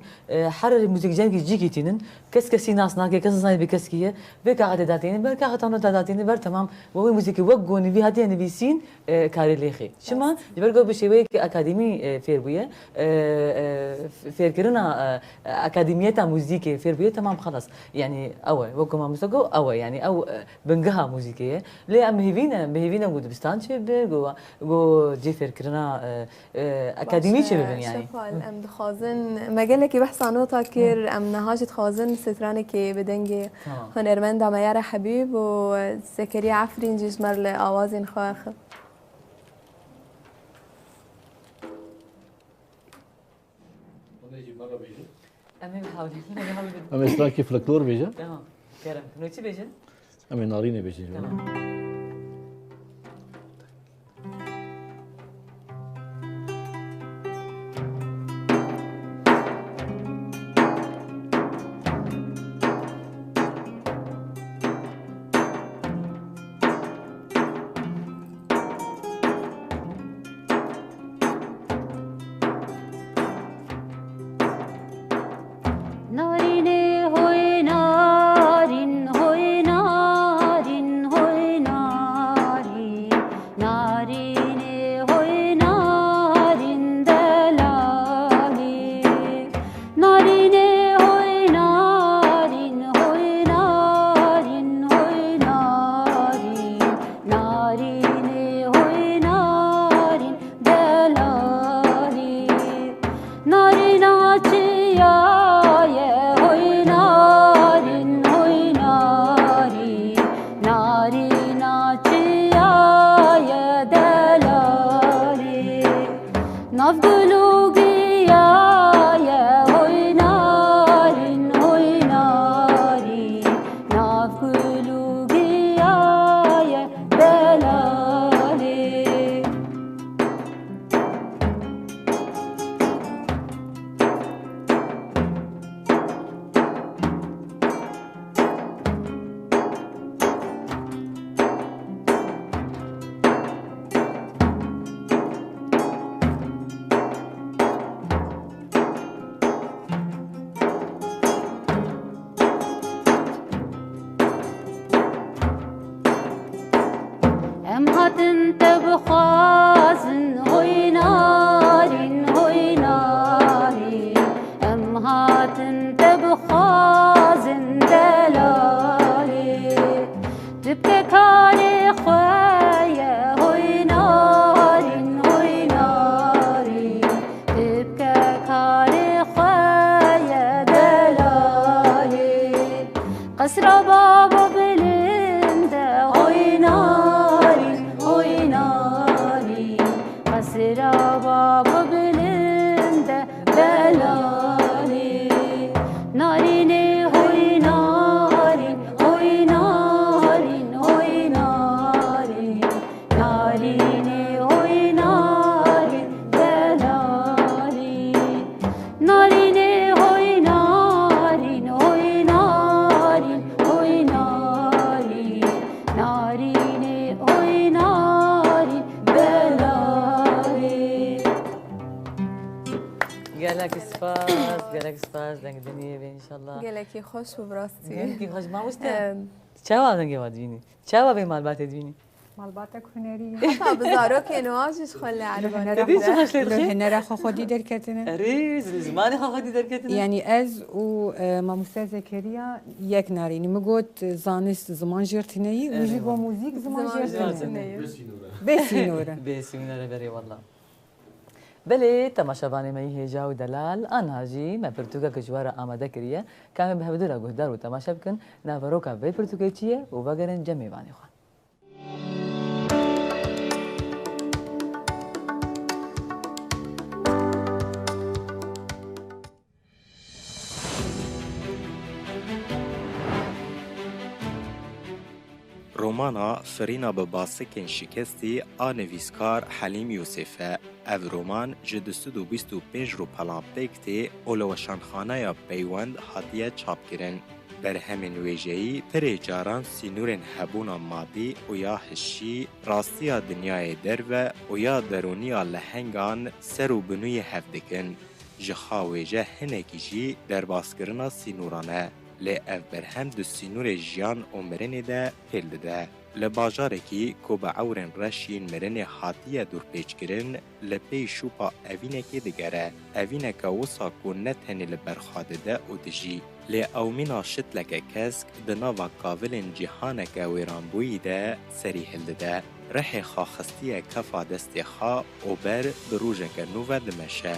A: حرر الموسيقى جانكي جيكي تينن كسكسي ناس ناكي كسناي بكسكيه بك قاعد داتين بل كاغ تانو داتين بر تمام وهي موسيقى وقوني في هاتي انا بيسين كاري ليخي شما جبرغو بشوي اكاديمي فيربويه فيركرنا اكاديميه موسيقى فيربويه تمام خلاص يعني اول وقو ما موسيقى اول يعني او بنقها موسيقيه ام هيفينا بود بستان چه به گو جيفر كرنا اكاديمي چه ببین يعني
B: شفال ام دخازن مجله کی بحث عنوتا كير ام نهاجت خازن سترانه کی بدنگ هنرمند ميار حبيب و زكريا عفرين جيش مرل اوازين خواخ
A: امي بحاول
E: امي استاكي فلكلور بيجا
A: تمام كرم نوتي بيجا
E: امي نارينه بيجا
D: ناری ناچیایه هوی نارین هوی ناری ناری ناچیایه دلالی ناف گلوگیایه هوی نارین هوی ناری ناف گلوگیایه دلالی ام هاتن تبخازن هوی نارین هوی ناری ام هاتن تبخازن دلالی تبكى كاري خويا هوي نارين هوي ناري تبكى كاري خويا دلالي قصر بابا بلنده هوي نارين هوي ناري قصر بابا بلنده دلالي ناريني هوي نارين هوي نارين هوي نارين ناريني هوي نارين دلالي ناريني هوي نارين هوي نارين هوي نارين ناريني هوي نارين دلالي
A: قالك سپاس قالك سپاس دنگ دنیه به انشالله
B: گلکی خوش و براستی
A: گلکی خوش ما مشته چه وا دنگ واد بینی چه وا به مال بات بینی
C: مالباتك هنرية
B: حتی بزارو که نواجش خلی عربانه
C: هنر خو خودي دركتنا
A: ریز زمانی خواهدی در کتنه
C: يعني از و ماموستا زكريا يك ناريني مقوت زانست زمان جرتني ويجي بو موزيك زمان جرتني بسي نورا
A: بسیونه بری والله بله تماشاوانه می هجا و دلال آنها جی ما پرتوکا کجوارا آماده کریه کامل به هدورا گهدار و تماشا بکن ناوروکا به پرتوکا چیه و بگرن جمعی وانی خوان
I: رومانا فرینا به باسکن شکستی آنویسکار حلیم یوسفه او رومان جدستود و بیست و پنج رو پلان پیکتی اولوشانخانه یا پیوند هاتیه چاپ کرن. بر همین ویژه‌ای پری جاران سینورن هبونا مادی و یا هشی راستی دنیای درو و یا درونی لهنگان سر و بنوی هفدکن. جخا ویژه هنگی جی در باسکرنا سینورانه. لی اف برهم دو سینور جیان و مرنه ده پیل ده. لباجارکی که با عورن رشین مرنه حاتیه دور پیچ کرن لپی شوپا اوینه که دگره. اوینه که وصا که نتهنی لبرخاده ده و دجی. لی اومینا شتلک کسک دناوا کاولن جهانه که ویرانبوی ده سری هلده ده. رح خاخستیه کفا دستی خوا و بر بروژه که نوه دمشه.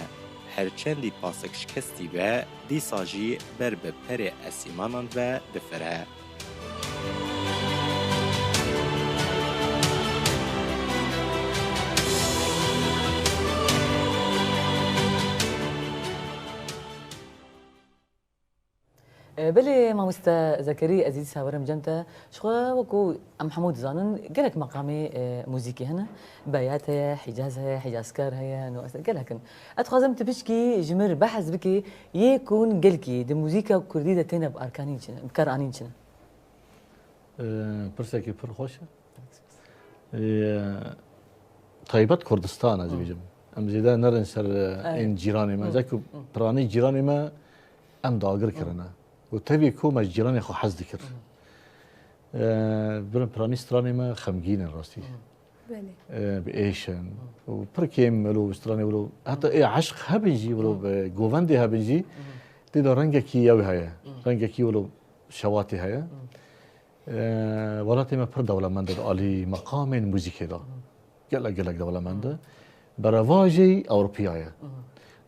I: هرچندی پاسک شکستی به دیساجی بر به پر اسیمانان و دفره.
A: بله ماموستا زكريا عزيز ساورم جمتا شخوا وكو ام حمود زانن قالك مقامي موزيكي هنا بايات هي حجاز هي حجازكار هي نو قالك اتخازم تبشكي جمر بحث بكي يكون قالكي دي موزيكا كرديده تينا باركانين شنو بكرانين شنو
E: برسكي پر خوشه طيبات كردستان از بيجم ام زيدا نرن سر ان جيراني ما زكو براني جيراني ما ام داگر کرنا و تبي كو مش جيراني خو حز ذكر برن براني ستراني ما خمجين راستي بإيشن وبركيم ولو ستراني ولو حتى إيه عشق هبنجي ولو بجوفاندي هبنجي تدا رنجكي ياوي هيا رنجكي ولو شواتي هيا ولاتي ما بر دولمند عالی مقام موزیک دا گلک دولمند برواجی اوروپیایه.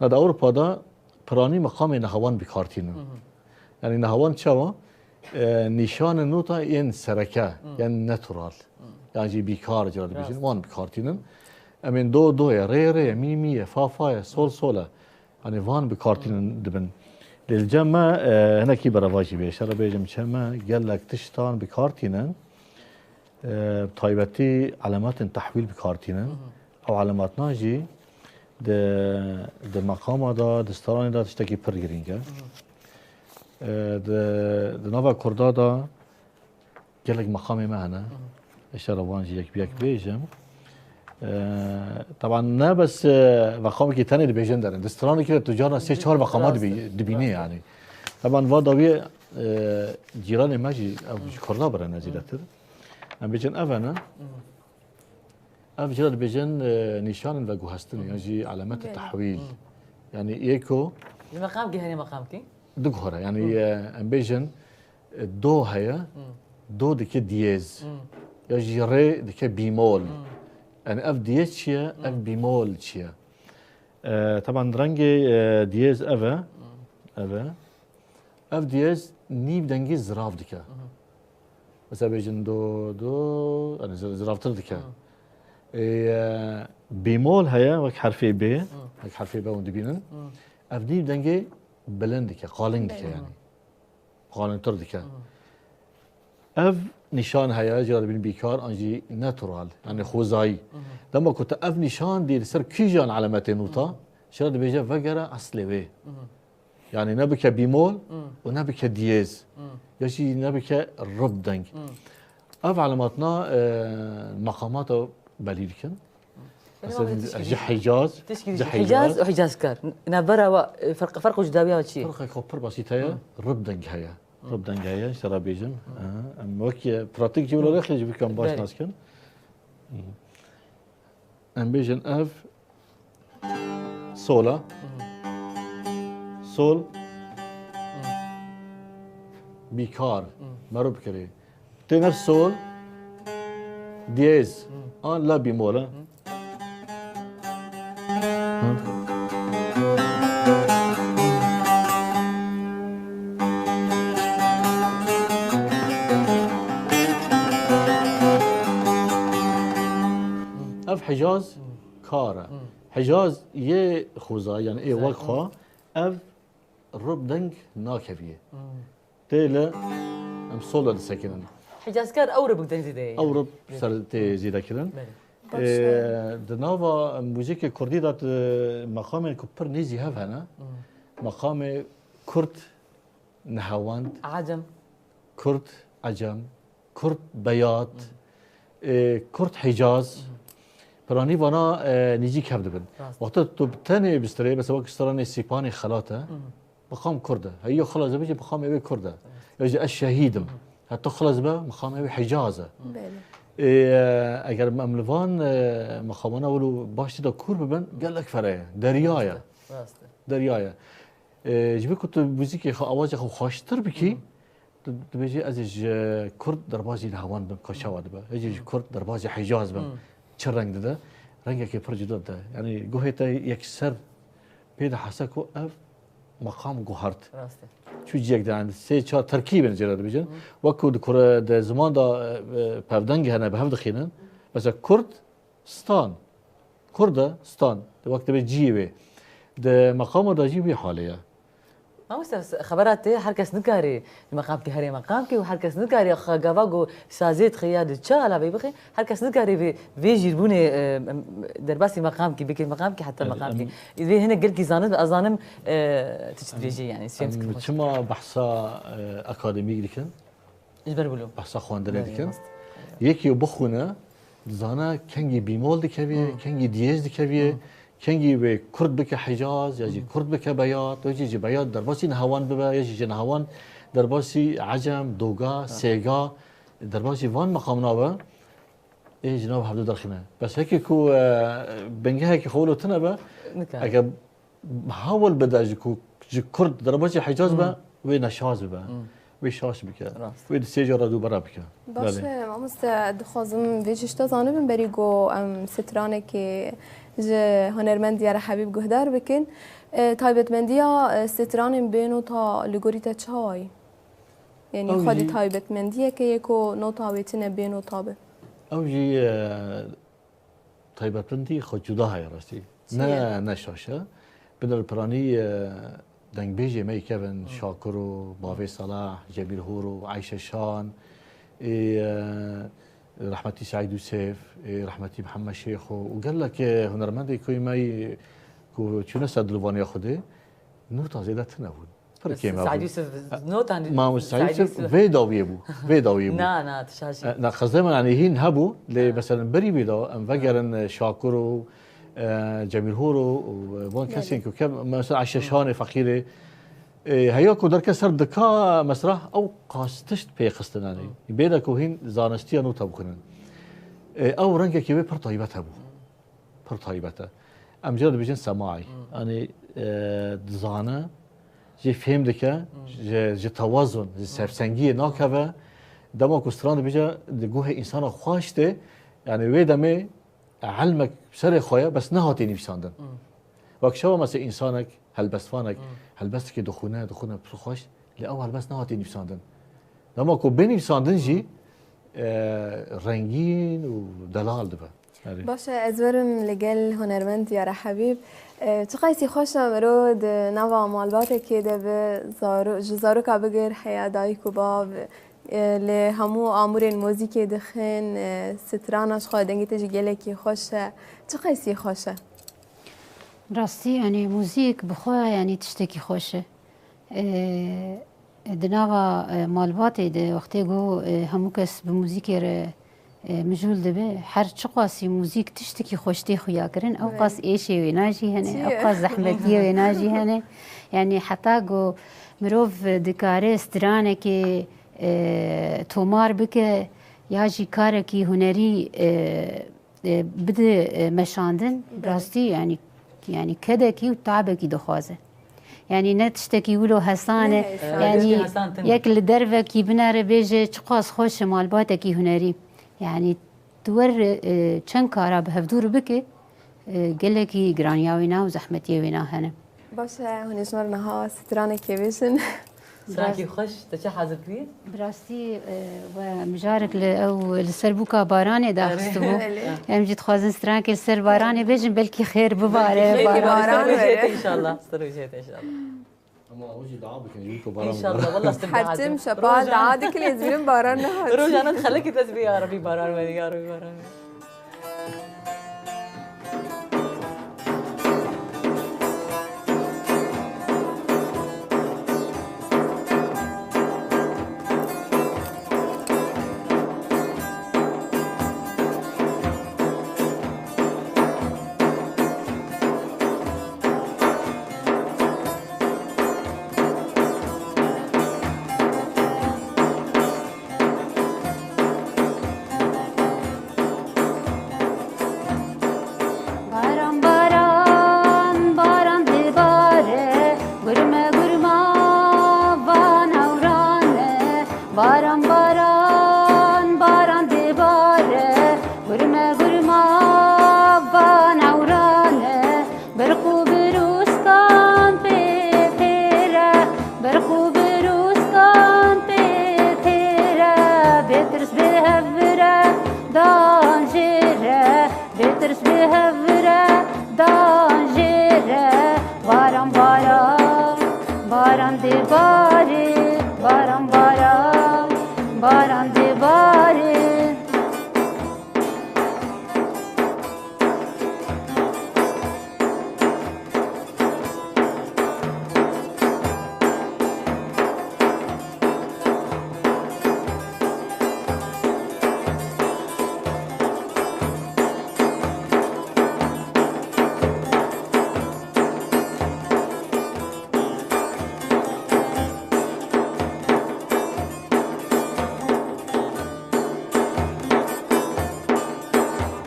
E: نه دا اروپا دا پرانی مقام نهوان بکارتینن یعنی نهوان چاوا نشان نوتا این سرکه یعنی نتورال یعنی بیکار جراد بیشین وان بکارتینن امین دو یا ری می فا سول سولا یعنی وان بکارتینن دبن للجمع هنا كي برافاجي بيش أنا بيجم شما قال لك تشتان بكارتينن طيبتي علامات تحويل بكارتينن أو علامات ناجي د مقام دا دستان دا تشتكي برجرينجا د نوفا كوردا دا قال لك مقامي معنا إشارة وانجي يك بيك بيجم طبعا نه بس مقامی که تنه بیژن دارن دسترانی که تجار 3-4 مقامات دبینه یعنی طبعا واداوی جیران ماجی او کرنا برای نزیلتر ام بیژن اونا اف جراد بیژن نشان و گوهستن یعنی علامت تحویل یعنی یکو
A: المقام که هنی مقام کی
E: دو گهره یعنی ام بیژن دو هیا دو دکه دیز یا جیره دکه بیمول يعني اف ديز شيا اف بيمول شيا طبعا رنج ديز افا اف ديز نيب دنجي زراف دكا مثلا بيجن دو يعني زرافتر دكا بيمول هيا وك حرفي ب وك حرفي ب وندبينن اف نيب دنجي بلند دكا قالن دكا يعني قالن تر دكا اف نشان هيا جراد بين بيكار انجي ناتورال يعني خوزاي لما كنت اف نشان دي سر كيجان علامات نوتا شراد بيجا فقره اصلي به يعني نبك بيمول ونبك ديز يجي نبك الربدنج اف علاماتنا مقامات بليلكن مثلا حجاز
A: حجاز وحجاز كار نبرا فرق جداويه وشي
E: فرق كبر بسيط هيا ربدنج هيا ربدنج هيا شرا بيجم ام وكي براتيك جي ولا رخلي جي كان باش ناسكن ام بيجن اف سولا سول بيكار مرو بكري تنر سول ديز ان لا بيمولا اف حجاز كاره حجاز يه خوزا يعني ايه وقخا اف ربدنج ناكفيه تيلا ام صولا ساكنن
A: حجاز كار اورب بدن زيده
E: اورب سر زيده كدن دناوا موزيك كردي دات مقام كبر نيزي هاف هنا مقام كرد نهاوند
A: عجم
E: كرد عجم كرد بياض كرد حجاز براني وانا نيجي كابد بن وقت تبتني بستري بس وقت استراني سيباني خلاته مقام كرده هي خلاص بيجي مقام ابي كرده يجي الشهيدم حتى خلاص بقى مقام ابي حجازه اگر مملوان مقامنا ولو باش دا كور ببن قال لك فريه دريايه جبي كنت موزيكي اواز خو خوشتر بكي بيجي ازج كرد دربازي الهوان بن كشاواد بقى يجي كرد دربازي حجاز بن چه رنگ ده رنگی که پر جدا ده یعنی گوهیتا یک سر پیدا حسکو اف مقام گوهرت چو جیک ده سه چهار ترکیب نجرد بیجن وکو دکره ده زمان دا پفدنگ هنه به هفت خینن مثلا کرد ستان ده وقت به جیبه ده مقام دا جیبه حالیه
A: ما مستوى خبرات حركس نكاري المقام كي هري مقام كي وحركس نكاري خاغافاغو سازيت خياد تشالا بيبخي حركس نكاري في جيربوني درباسي مقام كي بكي مقام كي حتى المقام كي اذا هنا قال كي زانم ازانم تشد بيجي يعني فهمتك
E: شما بحثا اكاديميك ديكن
A: اجبر بلو
E: بحثا خواندنه ديكن يكي بخونه زانا كنجي بيمول ديكبي كنجي ديز ديكبي كنجي بكرد بك حجاز يجي كرد بك بياض يجي بياض درباسي نهوان ببا يجي نهوان درباسي عجم دوغا سيغا درباسي فان مقامنا با ايه جناب حبدو درخنا بس هيك كو بنجها هيك خولو تنبا اگر حاول بدا كو كرد درباسي حجاز با وي نشاز با وي شاش بك وي سيجا دو برا بك
B: باشه ما مست دخوازم ویجشتا زانه بن بریگو ام سترانه که جه هنرمند دیار حبیب گهدار بکن تایبەتمەندیە سترانên بێ نۆتا li gorî te çawa ye yani xwedî taybetmendiyeke ku nota wê tune bê nota be
E: ew jî taybetmendî xwe cuda heye rastî ne şaşe bi derpiranî dengbêjê me kevin Şakir û Bavê Salah Cemîl Hur û Ayşe Şan رحمتي سعيد يوسف رحمتي محمد شيخ وقال لك هنرمندي كوي ماي كو شنو صد لبانيا خده نوتا زيادة تناول
A: سعيد يوسف نوتا
E: ما مش سعيد يوسف فيداو يبو
A: نا تشاشي
E: نا خزما يعني هين هبو لي مثلا بري بيدا انفجرن شاكر جميل هورو وبون كاسين كو مثلا عشاشان فقيره هياكو درك سر دكا مسرح او قاستشت بي قستناني بيدكو هين زانستيا نوتا بكنن او رنگه كي بر طيبتها بو بر طيبتها امجاد بيجن سماعي يعني زانه جي فهم دكا جي توازن جي سفسنگي ناكبه دما كستران بيجا دغه انسان خواشته يعني ويدمه علمك سر خويا بس نهاتي نفساندن وكشوا مثلا انسانك هلبسفانك هلبست که دخونه بخوش لأول هلبست نهاتی نفساندن لما کو بنفساندن جی رنگین و دلال دبه
B: باشه از ورم لگل هنرمند یار حبیب چقایسی خوشم مرود نوا مالباته که دبه زارو که بگر حیادایی کباب لی همو آمورین موزیکی دخن سترانش خواه دنگی تجی گله که خوشه چقایسی خوشه
D: راستی يعني موزيك بخويا يعني تشتكي خوشه دناوا مالباتي ده وقتی گو همو کس بموزيكي مجهول دبه هر چقاسی موزيك تشتكي خوشتي خويا کرن او قاس ايشي ويناجي هنه او قاس زحمتي ويناجي هنه يعني حتى گو مروف دكاره استرانه که تومار بکه یاجی کاره کی هنری بده مشاندن راستی يعني كدكي وتعبكي دخوازه يعني نتشتكي ولو حسانه يعني ياكل درفكي بنار بيجي تقاس خوش مالباتكي هنري يعني تور چن كارا بهفدور بكي قلكي جرانياوينا وزحمتي وينا هنا
B: باشه هونيش مرنها سترانه كيفيشن
A: سراكي خوش تشي حاضر كبير
D: براستي ومجارك او السربوكا باراني داخستو ام جيت خوازن سترانك السر باراني بيجن بلكي خير بباره
A: باران ان شاء الله استروجيت ان شاء الله
E: اما اوجي دعابك يجيكم باران
A: ان شاء الله والله استمتعت
B: حتم شباب عادك اللي يزبلون باران
A: روجانا نخليكي تسبي يا ربي باران يا ربي باران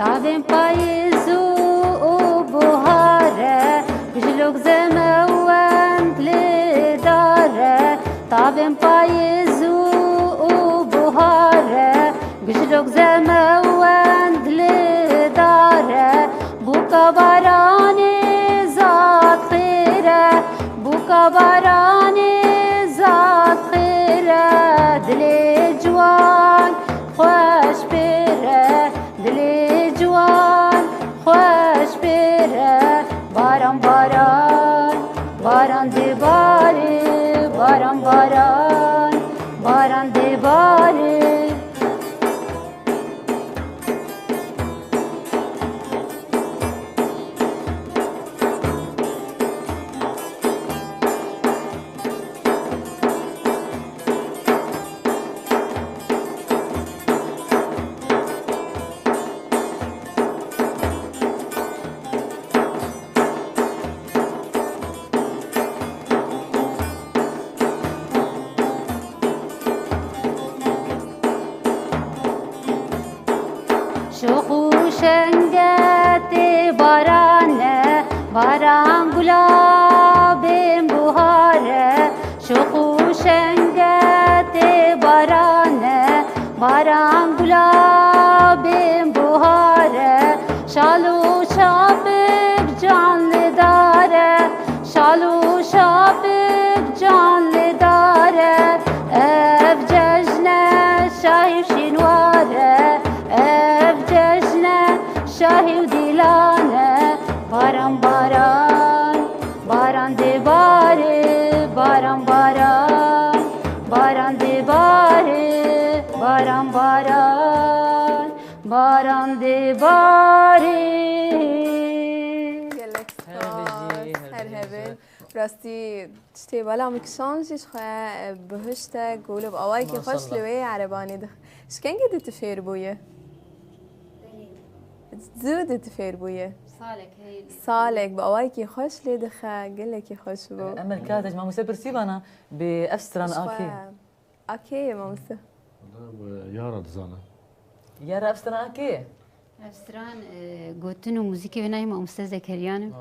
D: طابن پاییزو و بهاره بجلوک زموند لداره طابن پاییزو و بهاره بجلوک زموند لداره بوکا بارا باران زاد خیره دل جوان خوش بره دل جوان خوش بره باران باران باران دی باری باران باران باران دی باری شنگت بارانه باران گلاب بهاره شخو شنگت بارانه باران گلاب بهاره شالو شابک جان داره شالو شابک جان داره اف جشن شاهی شینواره اف جشن شاهی و دیلانه باران باران باران دی باری باران باران باران دی باری باران باران باران دی باری
B: راستی تشتی بالا مکشانجش خواه بهشت گولو آوایی که خوش لوی عربانی ده شکن گده تفیر بویه؟ زود تفیر بویه سالك بأواي كي خوش لي دخا قل لك خوش بو
A: اما الكاتج ما مسافر سيبانا بأفستران
B: اكي ما مسافر
E: يارا زانا
A: يارا أفستران اكي
D: أفستران قوتنو موسيقى بناي ما أستاذ زكريان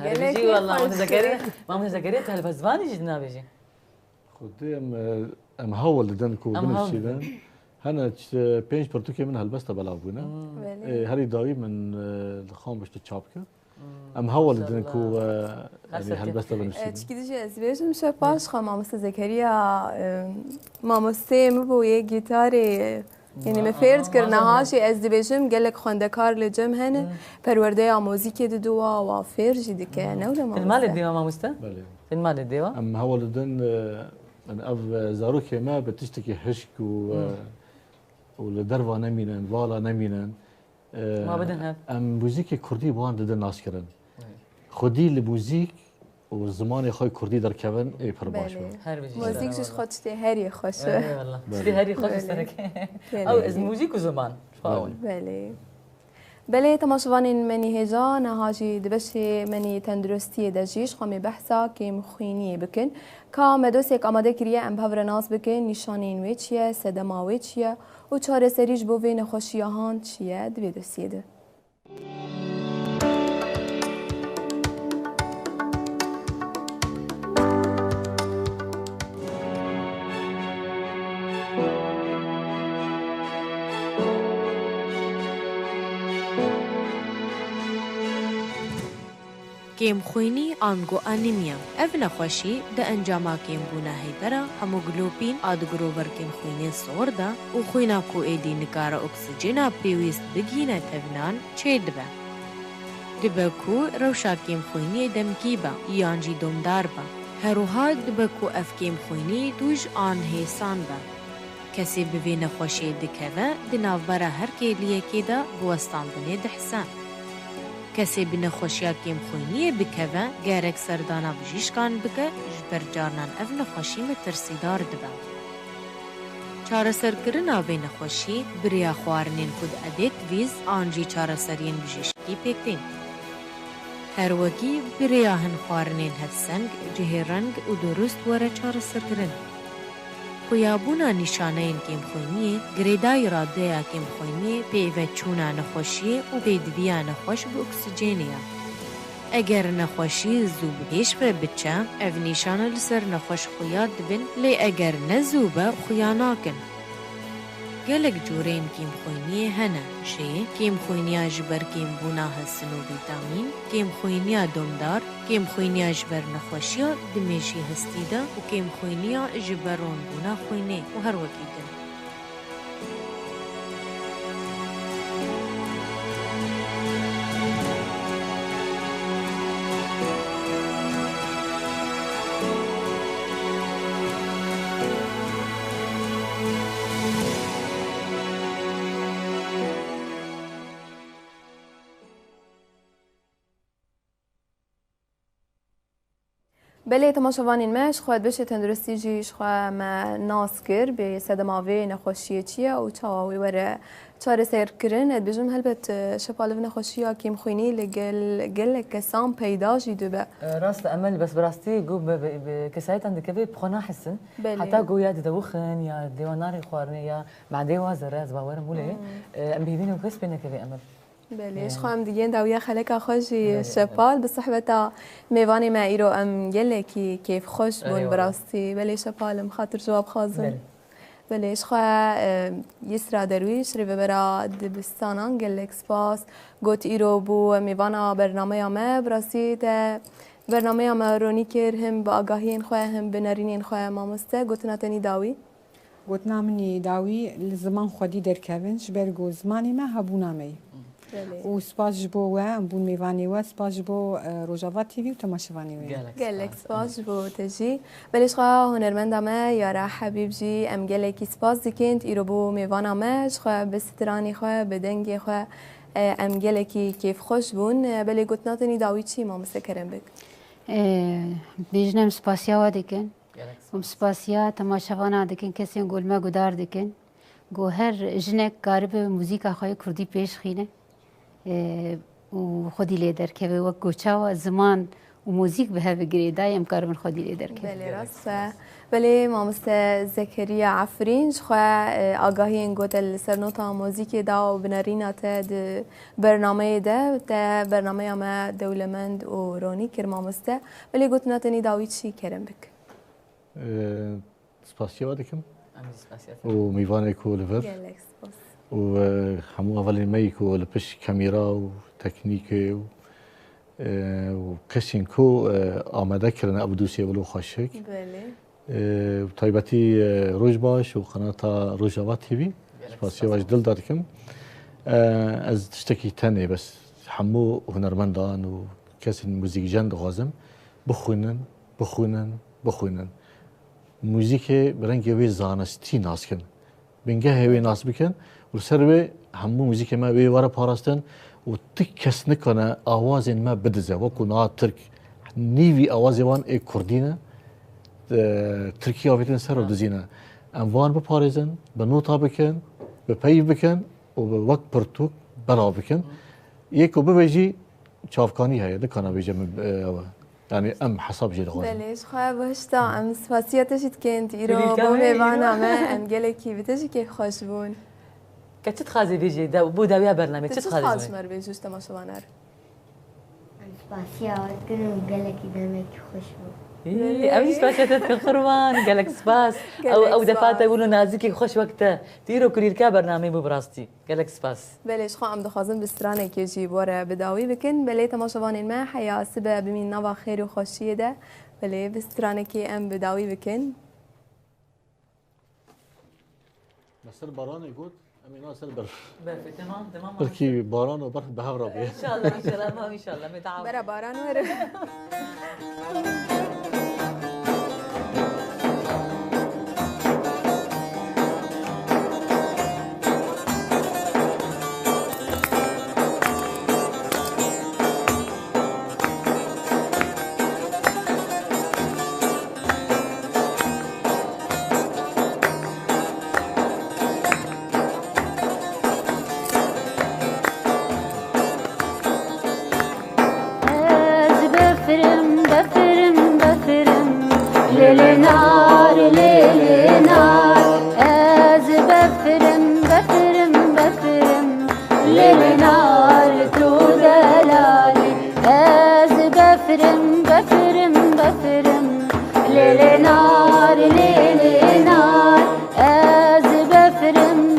A: بيجي والله ما زكريا ما زكريا تهلفزباني جدنا بيجي
E: خدي ام هول دنكو بنفسي هنا بينج برتوكي من هالبستا بلعبونا هاري داوي من الخام باش تتشابكه ام هول دنكو يعني هالبستا بنفسي
B: تشكيدي ازبيش مش باش خا مامست زكريا مامسته مبو يه جيتاري يعني ما فرد كرناهاشي ازبيشم قال لك خوندكار لجم هنا پرورده موزيكي ددوا وافرج ديك انا ولا ما
A: المال الديوا مامسته
E: بله
A: المال الديوا
E: ام هول دن انا اف زاروكي ما بتشتكي هشك ولدروا نمينن والا نمينن
A: ما بدن هاد
E: ام موزيك كردي بوان ددن ناس كرن خدي الموزيك والزمان خوي كردي در كبن اي پر باش
B: موزيك جش خودشتي هري خوش
A: اي والله شتي هري خوش سنك او از موزيك وزمان فاول
B: بله تماشوانین منی هجا نهاجی دبشی منی تندرستی دجیش خوامی بحثا که مخوینی بکن که مدوسیک آماده کریه ام بهور ناز بکن نشانین وی چیه سدما وی چیه و چاره سریج بو وی نخوشیهان چیه دوی دوسیه ده
J: کیم خوینی آنگو انیمیا اف نخوشی ده انجاما کیم بونا هیدرا هموگلوبین آدگرو ورکین خوینی سور دا و خوینا کو ایدی نکار اکسیجینا پیویست بگینه تونان چه دبه دبه کو روشا کیم خوینی دمکی با یانجی دومدار با هروها دبه کو اف کیم خوینی دوش آن هیسان با کسی بوی نخوشی دکوه دناو برا هر که لیه که دا بوستان بنی دحسان کسی بین خوشیا کیم خوینیه بکوه گرک سردانا بجیشکان بکه جبر جارنان اف نخوشی مترسیدار دبه چاره سرکرنا بین خوشی بریا خوارنین کد ادیت ویز آنجی چاره سرین بجیشکی پیکتین هر وکی بریا هن خوارنین هفسنگ جه رنگ و درست وره چاره سرکرن خویابونا نشانه این کیم خوینیه گریدای راده کیم خوینیه پیوه چونا نخوشیه و پیدویا نخوش با اکسیجینیه اگر نخوشی زوب هیش به بچه او نشانه لسر نخوش خویاد دبن لی اگر نزوبه خویاناکن گلک جورین کیم خوینی هنه جه کیم خوینیا جبر کیم بونا هستن و ویتامین کیم خوینیا دمدار کیم خوینیا جبر نخوشیا دمیجی هستیده و کیم خوینیا جبرون بونا خوینه و هر وکیده
B: بله تماشاوانین مش خواهد بشه تندرستی جیش خواه ما ناس کر به صدماوی نخوشیه چیه و چاوی وره چاره سیر کرن اد بجم هلبت شپالو نخوشیه کیم خوینی لگل کسان پیدا جیدو به
A: راست امل بس براستي جو بكسايت عندك كبي بخنا حسن حتى جو يا دوخن يا ديواناري خوارني يا بعدي وازر زباور مولي ام بيبينو كس بينك كبي امل
B: بله خواهم دیگه داویه خلک خوشی شپال به صحبت میوانی ما ایرو ام گله کی کیف خوش بون براستی بله شپالم خاطر جواب خازم بله خوا یسرا درویش رو برا دبستانان گلک سپاس گوت ایرو بو میوانا برنامه ما براستی ده برنامه ما رونی کر هم با آگاهی خوا هم بنرینین خوا مامسته گوت نتنی داوی
C: گوت نامنی داوی زمان خودی در کونش برگو زمانی ما هبونا می و سپاس جبو و ام بون میوانی و سپاس جبو روجاوا تیوی و تماشاوانی و
B: گلک سپاس جبو تجی بلش خواه هنرمند ما یارا حبیب جی ام گلکی سپاس دیکند ایرو بو میوانا ما خواه بسترانی خواه بدنگی خواه ام گلکی کیف خوش بون بلی گوت ناتنی داوی چی ما مسکرم بک
D: بیجنم سپاسیا و دیکن و سپاسیا تماشاوانا دیکن کسی گل ما گدار دیکن گو هر جنک قارب موزیک خواه کردی پیش خینه و خودی لیدر که و گوچا و زمان و موزیک به هر بگیری دایم کار من خودی لیدر که
B: بله راست بله مامست زکریا عفرین خواه آگاهی این گوتل سرنوتا موزیک دا و بنارینا تا برنامه ده برنامه ما دولمند و رونی کر مامسته بله گوت ناتنی داوی چی کرم بک
E: سپاسیا دکم و میوانه کولور و همو اولین میکو لپش کامیرا و تکنیک و کسین کو آماده کردن ابدوسی ولو خاشک بله تایبتی روز باش و قناه روجاوا تیوی سپاسیا واج دل دارکم از تشتکی تنه بس همو هنرمندان و کسین موزیک جند غازم بخونن موزیک برنگ وی زانستی ناس کن بنگه هوی ناس بکن و سر همو موزیک ما وی واره پاراستن و تک کس نکنه آواز ما بدزه و کنا ترک نیوی آواز وان ای کردینه ترکی آویتن سر و دزینه اموان بپارزن به نوتا بکن به پی بکن و به وقت پرتوک بلا بکن یکو ببیجی چافکانی هایی نکنه بیجم يعني ام حساب جيد غوز
B: بليش خواه باشتا ام سپاسیاتش كنت ایرو بو میوانا ما ام گلکی بتجی که خوش بون
A: که چت خازی بیجی بو داویا برنامه چت خازی
B: خاص مر بیجوش تماشاوانر
K: سپاسیات کنم گلکی دمک خوش بون
A: أمي سباسيات الخروان قالك سباس أو دفعت يقولوا نازكي خوش وقته تيرو كل الكابر نامي ببراستي قالك سباس
B: بلش خو ام دخوازم بسترانه که جی باره بداوی بکن بله تماشاوانین ما حیا سبه بمین نوا خیر و خوشیه ده بله بسترانه که ام بداوی بکن
E: مثل باران يقول أمي ناصر برف
A: تمام
E: بركي باران وبرف بهاف ربي
A: إن شاء الله ما إن شاء الله متعاون
B: برا باران وره
K: ليل نار از بفرم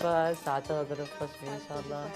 A: فال ساعتها ظرف خشبي إن شاء الله.